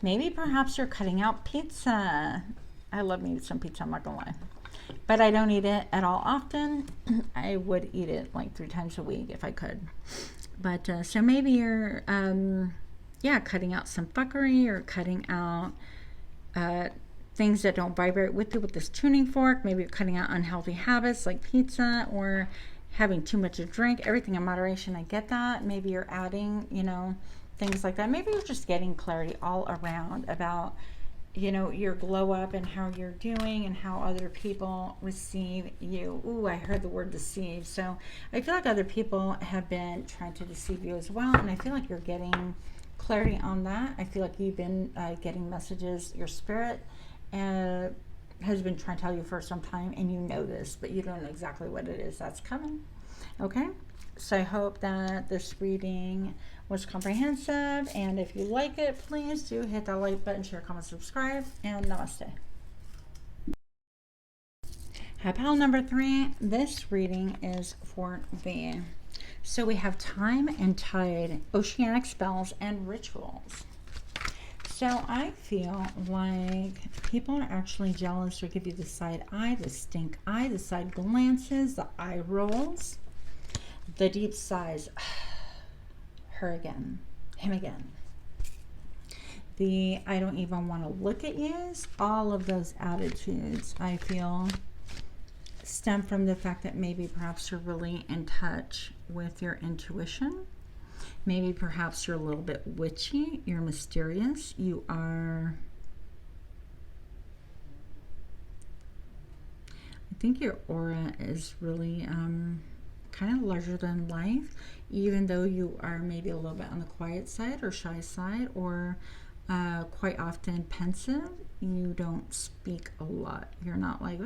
Maybe perhaps you're cutting out pizza. I love me some pizza, I'm not gonna lie. But I don't eat it at all often. I would eat it like 3 times a week if I could. But so maybe you're, yeah, cutting out some fuckery, or cutting out things that don't vibrate with you with this tuning fork. Maybe you're cutting out unhealthy habits like pizza, or having too much to drink. Everything in moderation, I get that. Maybe you're adding, you know, things like that. Maybe you're just getting clarity all around about, you know, your glow up and how you're doing and how other people receive you. Ooh, I heard the word deceive. So I feel like other people have been trying to deceive you as well. And I feel like you're getting clarity on that. I feel like you've been getting messages. Your spirit has been trying to tell you for some time, and you know this, but you don't know exactly what it is that's coming. Okay? So I hope that this reading was comprehensive, and if you like it, please do hit that like button, share, comment, subscribe, and namaste. Hi, pile number 3. This reading is for the, so we have time and tide, oceanic spells, and rituals. So I feel like people are actually jealous, or give you the side eye, the stink eye, the side glances, the eye rolls, the deep sighs. Her again, him again. The I don't even want to look at yous. All of those attitudes, I feel, stem from the fact that maybe perhaps you're really in touch with your intuition. Maybe perhaps you're a little bit witchy. You're mysterious. You are, I think your aura is really kind of larger than life, even though you are maybe a little bit on the quiet side or shy side, or quite often pensive. You don't speak a lot. You're not like,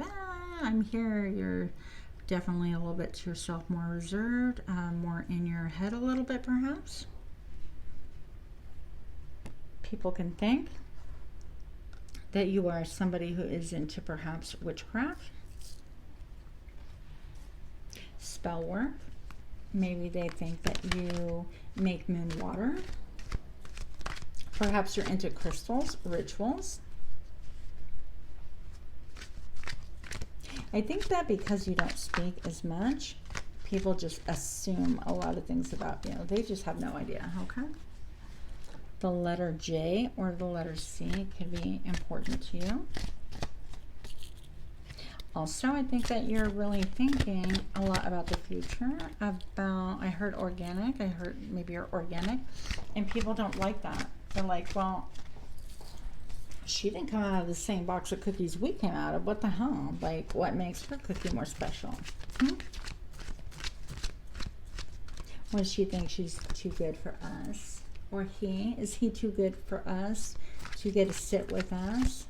I'm here. You're definitely a little bit to yourself, more reserved, more in your head a little bit perhaps. People can think that you are somebody who is into perhaps witchcraft, spell work. Maybe they think that you make moon water. Perhaps you're into crystals, rituals. I think that because you don't speak as much, people just assume a lot of things about you. They just have no idea, okay? The letter J or the letter C could be important to you. Also, I think that you're really thinking a lot about the future, about, I heard organic, I heard maybe you're organic, and people don't like that. They're like, well, she didn't come out of the same box of cookies we came out of. What the hell? Like, what makes her cookie more special? What does she think? She's too good for us? Or he? Is he too good for us to get to sit with us?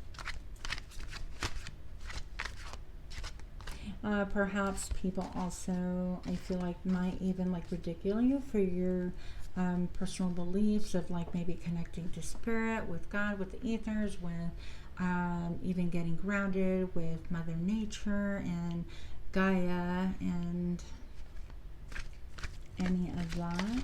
Perhaps people also, I feel like, might even like ridicule you for your personal beliefs of like maybe connecting to spirit, with God, with the ethers, with even getting grounded with Mother Nature and Gaia and any of that.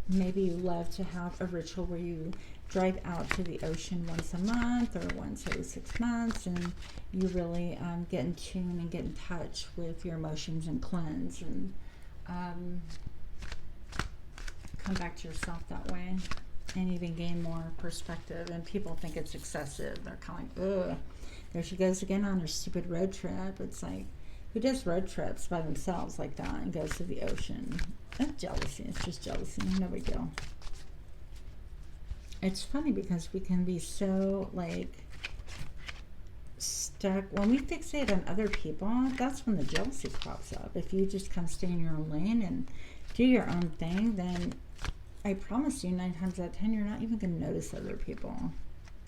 Maybe you love to have a ritual where you drive out to the ocean once a month or once every 6 months, and you really get in tune and get in touch with your emotions and cleanse and come back to yourself that way, and even gain more perspective. And people think it's excessive. They're kind of like, ugh, there she goes again on her stupid road trip. It's like, who does road trips by themselves like that and goes to the ocean? That's jealousy. It's just jealousy. No big deal. It's funny because we can be so like stuck when we fixate on other people. That's when the jealousy pops up. If you just kind of stay in your own lane and do your own thing, then I promise you 9 times out of 10 you're not even going to notice other people.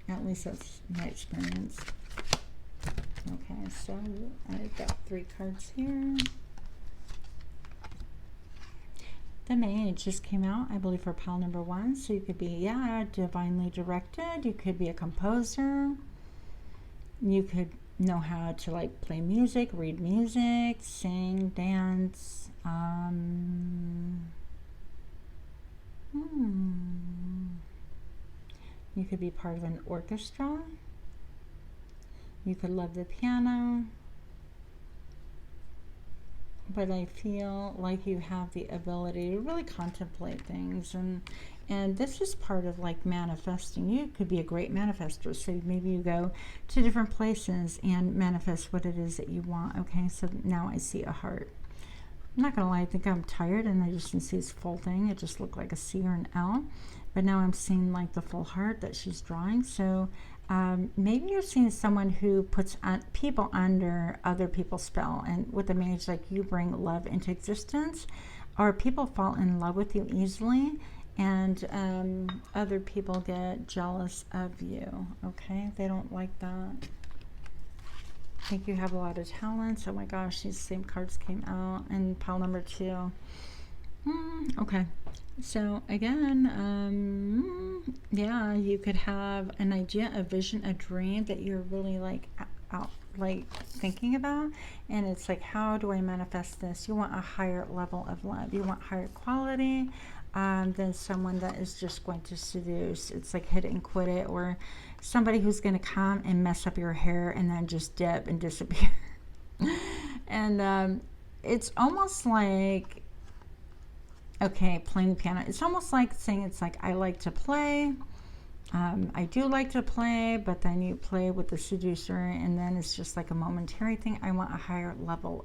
At least that's my experience. Okay, so I've got 3 cards here. The Mage just came out, I believe, for pile number 1. So you could be, yeah, divinely directed. You could be a composer. You could know how to like play music, read music, sing, dance. You could be part of an orchestra. You could love the piano. but I feel like you have the ability to really contemplate things, and this is part of like manifesting. You could be a great manifester, so maybe you go to different places and manifest what it is that you want. Okay, so now I see a heart. I'm not gonna lie, I think I'm tired and I just didn't see this full thing. It just looked like a C or an L, but now I'm seeing like the full heart that she's drawing. So maybe you're seeing someone who puts people under other people's spell, and with the mage, like you bring love into existence, or people fall in love with you easily, and other people get jealous of you. Okay, they don't like that. I think you have a lot of talents. Oh my gosh, these same cards came out in pile number 2. Okay, so again, yeah, you could have an idea, a vision, a dream that you're really like out like thinking about, and it's like, how do I manifest this? You want a higher level of love. You want higher quality than someone that is just going to seduce. It's like hit it and quit it, or somebody who's going to come and mess up your hair and then just dip and disappear. And it's almost like, okay, playing the piano. It's almost like saying, it's like, I like to play. I do like to play, but then you play with the seducer, and then it's just like a momentary thing. I want a higher level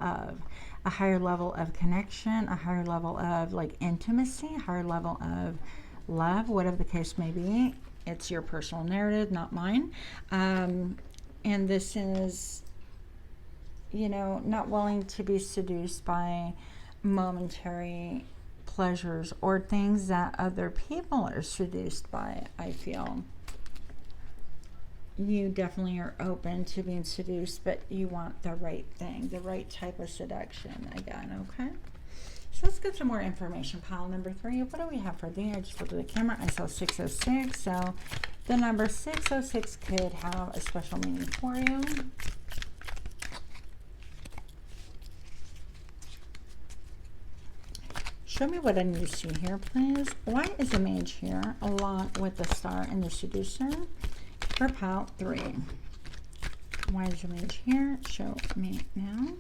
of connection, a higher level of like intimacy, a higher level of love, whatever the case may be. It's your personal narrative, not mine. And this is, you know, not willing to be seduced by momentary pleasures or things that other people are seduced by. I feel you definitely are open to being seduced, but you want the right thing, the right type of seduction again. Okay, so let's get some more information. Pile number 3, what do we have for thee? I just looked at the camera, I saw 606, so the number 606 could have a special meaning for you. Show me what I need to see here, please. Why is the mage here along with the star and the seducer for pile 3? Why is the mage here? Show me now.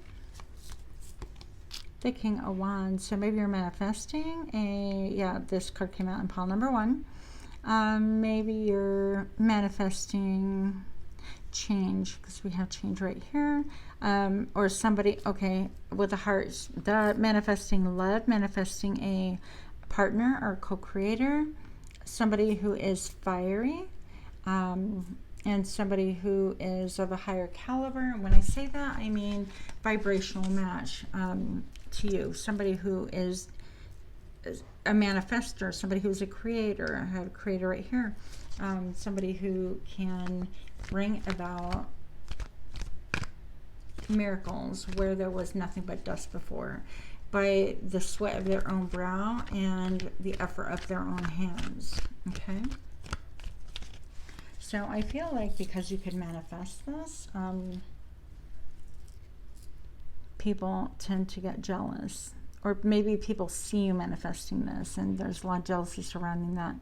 The King of Wands. So maybe you're manifesting a, yeah, this card came out in pile number 1. Maybe you're manifesting change, because we have change right here, or somebody, okay, with the hearts, the manifesting love, manifesting a partner or co-creator, somebody who is fiery, and somebody who is of a higher caliber. And when I say that, I mean vibrational match to you, somebody who is a manifester, somebody who's a creator. I have a creator right here, somebody who can bring about miracles where there was nothing but dust before, by the sweat of their own brow and the effort of their own hands. Okay, so I feel like because you can manifest this, people tend to get jealous, or maybe people see you manifesting this, and there's a lot of jealousy surrounding that.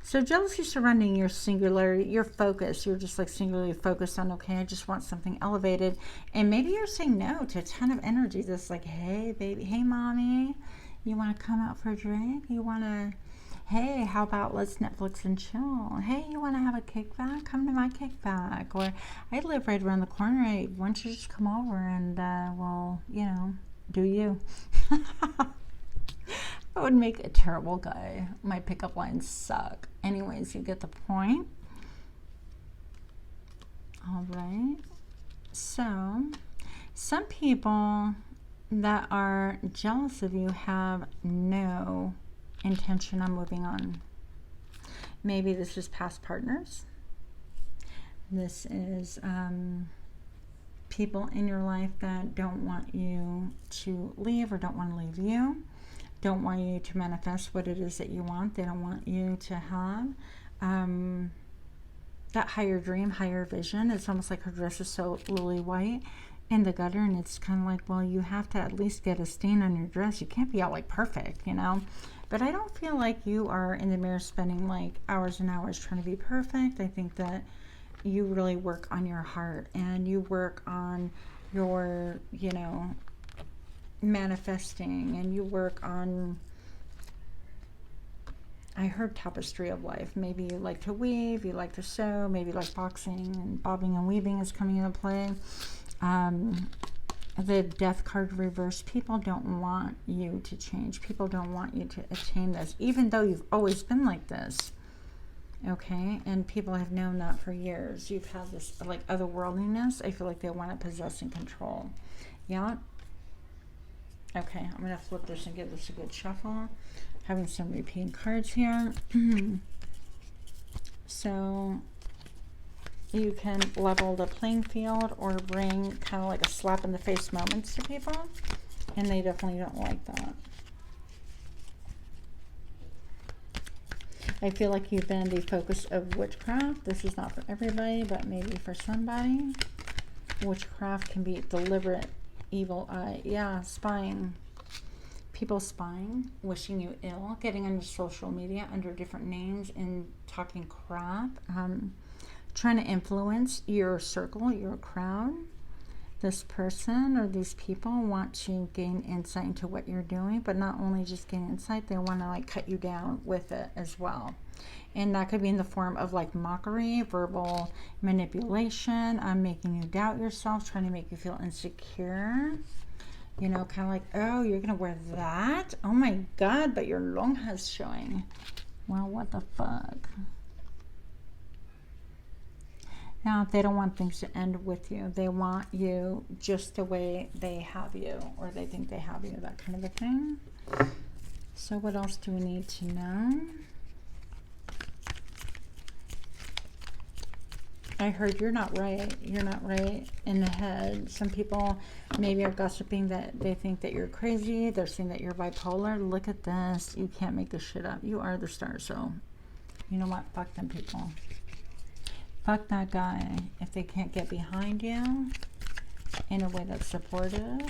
So jealousy surrounding your singularity, your focus. You're just like singularly focused on, okay, I just want something elevated. And maybe you're saying no to a ton of energy. Just like, hey, baby, hey, mommy, you want to come out for a drink? You want to, hey, how about let's Netflix and chill? Hey, you want to have a kickback? Come to my kickback. Or I live right around the corner. Why don't you just come over and, well, you know, do you? I would make a terrible guy. My pickup lines suck. Anyways, you get the point. All right. So, some people that are jealous of you have no intention on moving on. Maybe this is past partners. This is people in your life that don't want you to leave, or don't want to leave you. Don't want you to manifest what it is that you want. They don't want you to have that higher dream, higher vision. It's almost like her dress is so lily white in the gutter, and it's kind of like, well, you have to at least get a stain on your dress. You can't be out like perfect, you know. But I don't feel like you are in the mirror spending like hours and hours trying to be perfect. I think that you really work on your heart, and you work on your, you know, manifesting, and you work on, I heard tapestry of life. Maybe you like to weave, you like to sew, maybe you like boxing, and bobbing and weaving is coming into play. The death card reversed. People don't want you to change. People don't want you to attain this, even though you've always been like this. Okay, and people have known that for years. You've had this like otherworldliness. I feel like they want to possess and control. Yeah. Okay, I'm going to flip this and give this a good shuffle. Having some repeating cards here. So you can level the playing field or bring kind of like a slap in the face moments to people, and they definitely don't like that. I feel like you've been the focus of witchcraft. This is not for everybody, but maybe for somebody. Witchcraft can be deliberate evil eye. Yeah, spying. People spying, wishing you ill, getting on your social media under different names and talking crap, trying to influence your circle, your crowd. This person or these people want to gain insight into what you're doing, but not only just gain insight, they want to like cut you down with it as well. And that could be in the form of like mockery, verbal manipulation, making you doubt yourself, trying to make you feel insecure. You know, kind of like, oh, you're going to wear that? Oh my God, but your lonja's showing. Well, what the fuck? Now, they don't want things to end with you. They want you just the way they have you, or they think they have you, that kind of a thing. So what else do we need to know? I heard you're not right. You're not right in the head. Some people maybe are gossiping that they think that you're crazy. They're saying that you're bipolar. Look at this. You can't make this shit up. You are the star. So you know what? Fuck them people. Fuck that guy. If they can't get behind you in a way that's supportive,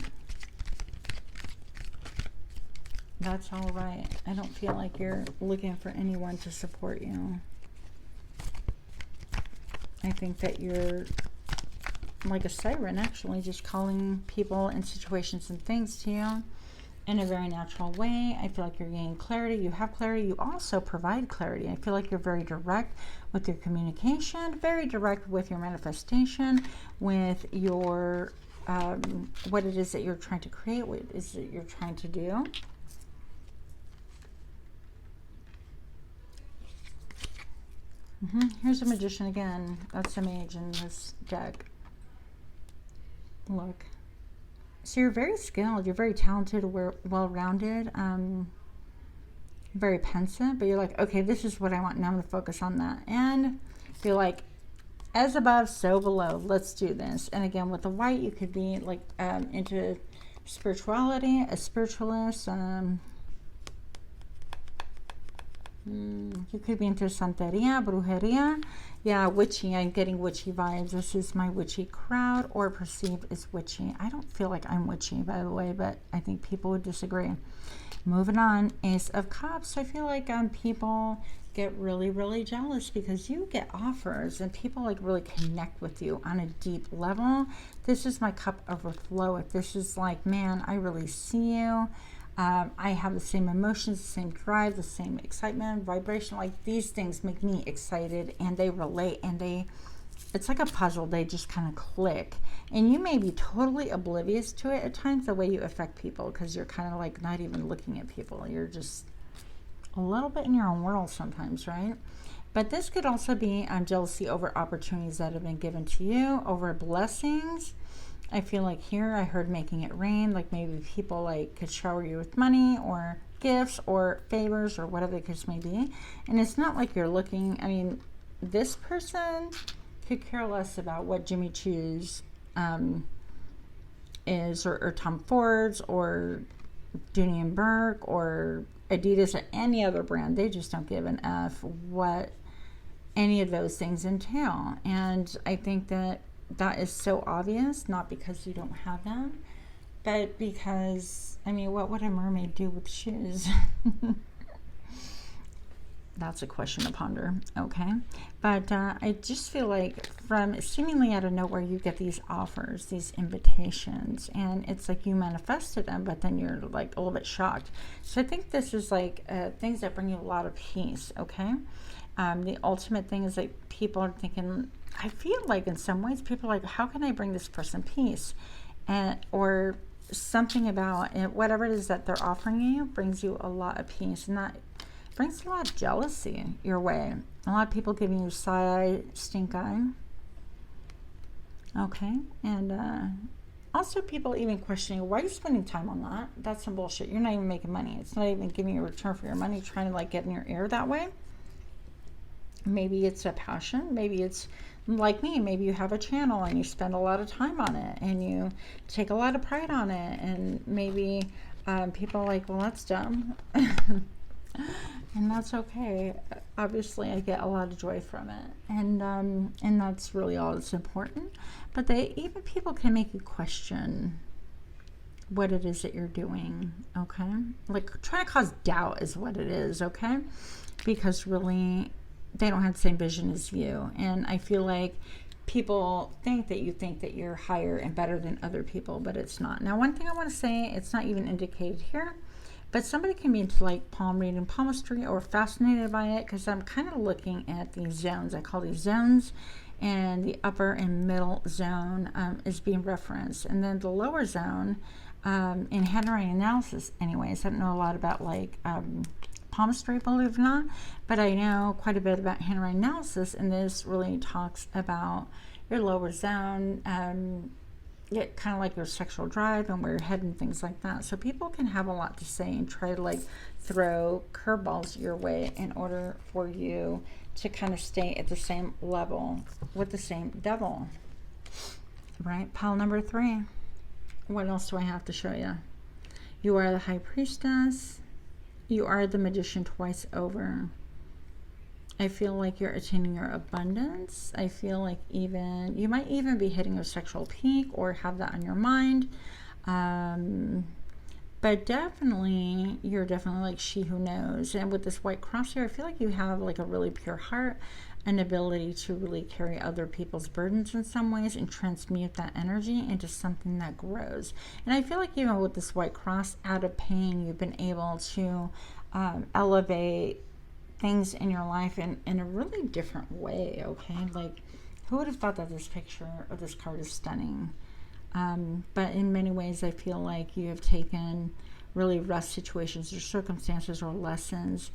that's all right. I don't feel like you're looking for anyone to support you. I think that you're like a siren, actually, just calling people and situations and things to you in a very natural way. I feel like you're gaining clarity. You have clarity. You also provide clarity. I feel like you're very direct with your communication, very direct with your manifestation, with your what it is that you're trying to create, what it is that you're trying to do. Here's a magician again. That's a mage in this deck. Look. So you're very skilled. You're very talented, well-rounded, very pensive. But you're like, okay, this is what I want. Now I'm going to focus on that. And you're like, as above, so below. Let's do this. And again, with the white, you could be like into spirituality, a spiritualist. You could be into santeria, brujeria. Yeah, witchy. I'm getting witchy vibes. This is my witchy crowd, or perceived as witchy. I don't feel like I'm witchy, by the way, but I think people would disagree. Moving on, Ace of Cups. I feel like people get really, really jealous because you get offers and people like really connect with you on a deep level. This is my cup overfloweth. This is like, man, I really see you. I have the same emotions, the same drive, the same excitement, vibration. Like these things make me excited, and they relate, and it's like a puzzle. They just kind of click, and you may be totally oblivious to it at times, the way you affect people, because you're kind of like not even looking at people. You're just a little bit in your own world sometimes, right? But this could also be jealousy over opportunities that have been given to you, over blessings. I feel like here I heard making it rain, like maybe people like could shower you with money or gifts or favors or whatever the case may be. And it's not like you're looking, I mean, this person could care less about what Jimmy Choo's is, or Tom Ford's, or Dooney and Burke, or Adidas, or any other brand. They just don't give an F what any of those things entail. And I think that is so obvious, not because you don't have them, but because, I mean, what would a mermaid do with shoes? That's a question to ponder, okay? But I just feel like from seemingly out of nowhere, you get these offers, these invitations, and it's like you manifested them, but then you're like a little bit shocked. So I think this is like things that bring you a lot of peace, okay? The ultimate thing is like people are thinking, I feel like in some ways people are like, how can I bring this person peace? Or something about it, whatever it is that they're offering you brings you a lot of peace, and that brings a lot of jealousy your way. A lot of people giving you side eye, stink eye. Okay, and also people even questioning, why are you spending time on that? That's some bullshit. You're not even making money. It's not even giving you a return for your money, trying to like get in your ear that way. Maybe it's a passion. Maybe it's like me. Maybe you have a channel and you spend a lot of time on it and you take a lot of pride on it. And maybe people are like, well, that's dumb. And that's okay. Obviously, I get a lot of joy from it, and that's really all that's important. But even people can make you question what it is that you're doing. Okay, like trying to cause doubt is what it is. Okay, because really they don't have the same vision as you, and I feel like people think that you're higher and better than other people, but it's not. Now, one thing I want to say, it's not even indicated here. But somebody can be into like palm reading, palmistry, or fascinated by it, because I'm kind of looking at these zones. I call these zones, and the upper and middle zone is being referenced. And then the lower zone, in handwriting analysis anyways, I don't know a lot about like palmistry, believe it or not, but I know quite a bit about handwriting analysis, and this really talks about your lower zone, kind of like your sexual drive and where you're heading, things like that. So people can have a lot to say and try to like throw curveballs your way in order for you to kind of stay at the same level with the same devil. Right? Pile number 3. What else do I have to show you? You are the high priestess. You are the magician twice over. I feel like you're attaining your abundance. I feel like you might even be hitting a sexual peak or have that on your mind. But definitely, you're definitely like she who knows. And with this white cross here, I feel like you have like a really pure heart, an ability to really carry other people's burdens in some ways and transmute that energy into something that grows. And I feel like even with this white cross, out of pain, you've been able to elevate things in your life in a really different way. Okay, like who would have thought that this picture or this card is stunning? But in many ways I feel like you have taken really rough situations or circumstances or lessons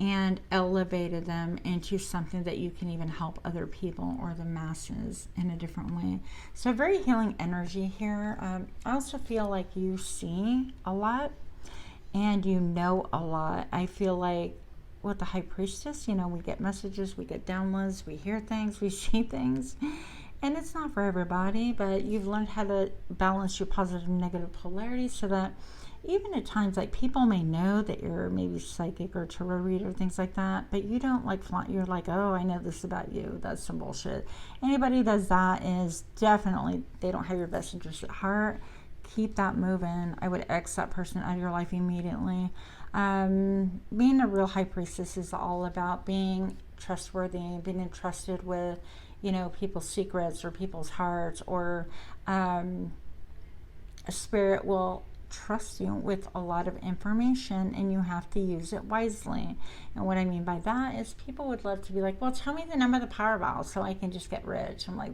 and elevated them into something that you can even help other people or the masses in a different way. So very healing energy here. I also feel like you see a lot and you know a lot. I feel like with the high priestess, we get messages, we get downloads, we hear things, we see things, and it's not for everybody, but you've learned how to balance your positive and negative polarity so that even at times, like, people may know that you're maybe psychic or tarot reader, things like that, but you don't like flaunt. You're like, oh, I know this about you. That's some bullshit. Anybody who does that is definitely, they don't have your best interest at heart. Keep that moving. I would X that person out of your life immediately. Being a real high priestess is all about being trustworthy, being entrusted with, people's secrets or people's hearts, or a spirit will trust you with a lot of information and you have to use it wisely. And what I mean by that is people would love to be like, well, tell me the number of the Powerball so I can just get rich. I'm like,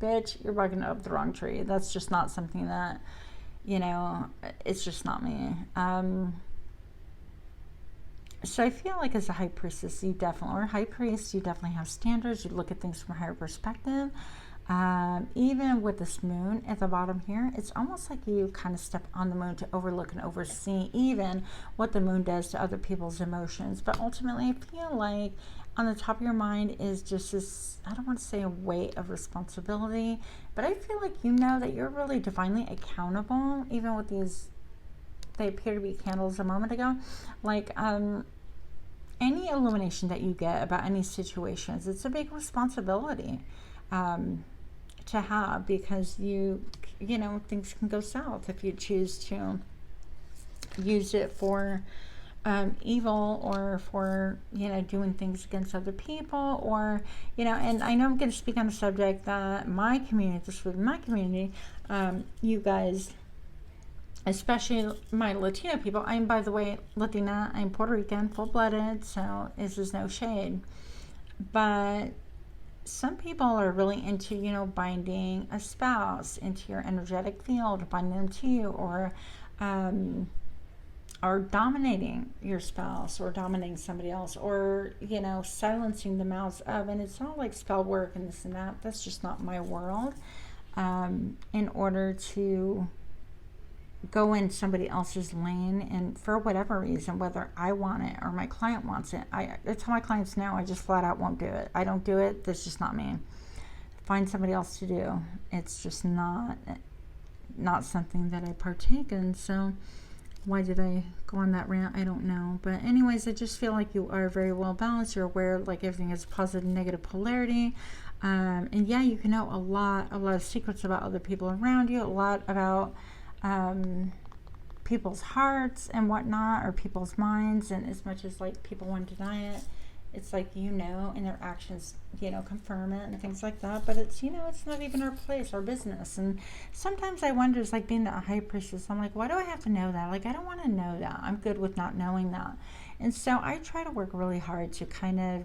bitch, you're barking up the wrong tree. That's just not something that, it's just not me. So I feel like as a high priestess, or high priest, you definitely have standards. You look at things from a higher perspective. Even with this moon at the bottom here, it's almost like you kind of step on the moon to overlook and oversee even what the moon does to other people's emotions. But ultimately, I feel like on the top of your mind is just this, I don't want to say a weight of responsibility, but I feel like that you're really divinely accountable, even with these, they appear to be candles a moment ago. Like, any illumination that you get about any situations, it's a big responsibility to have, because things can go south if you choose to use it for evil, or for, you know, doing things against other people, or, you know, and I know I'm going to speak on a subject that my community, this with my community, you guys, especially my Latino people, I'm, by the way, Latina, I'm Puerto Rican, full-blooded, so this is no shade, but some people are really into, you know, binding a spouse into your energetic field, binding them to you, or dominating your spouse, or dominating somebody else, or, you know, silencing the mouths of, and it's not like spell work and this and that, that's just not my world, in order to go in somebody else's lane, and for whatever reason, whether I want it or my client wants it, I tell my clients now, I just flat out won't do it. I don't do it. That's just not me. Find somebody else to do. It's just not something that I partake in. So why did I go on that rant? I don't know. But anyways, I just feel like you are very well balanced. You're aware, like, everything is positive and negative polarity. And yeah, you can know a lot of secrets about other people around you, a lot about people's hearts and whatnot, or people's minds, and as much as, like, people want to deny it, it's like, you know, and their actions, you know, confirm it and things like that. But it's, you know, it's not even our place, our business. And sometimes I wonder, it's like being a high priestess, I'm like, why do I have to know that? Like, I don't want to know that. I'm good with not knowing that. And so I try to work really hard to kind of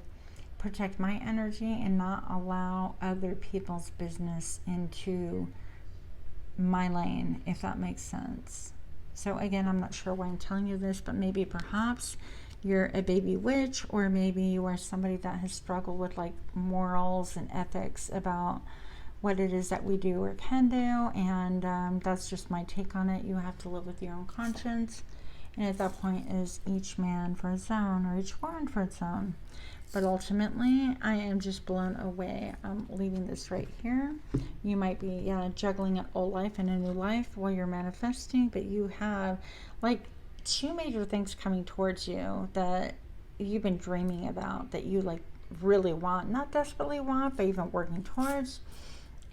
protect my energy and not allow other people's business into my lane, if that makes sense. So again, I'm not sure why I'm telling you this, but maybe perhaps you're a baby witch, or maybe you are somebody that has struggled with, like, morals and ethics about what it is that we do or can do, and that's just my take on it. You have to live with your own conscience, and at that point is each man for his own, or each woman for its own. But ultimately, I am just blown away. I'm leaving this right here. You might be juggling an old life and a new life while you're manifesting, but you have, like, 2 major things coming towards you that you've been dreaming about, that you, like, really want, not desperately want, but even working towards.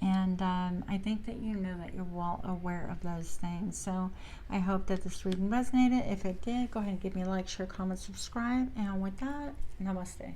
And I think that you know that you're well aware of those things. So I hope that this reading resonated. If it did, go ahead and give me a like, share, comment, subscribe. And with that, namaste.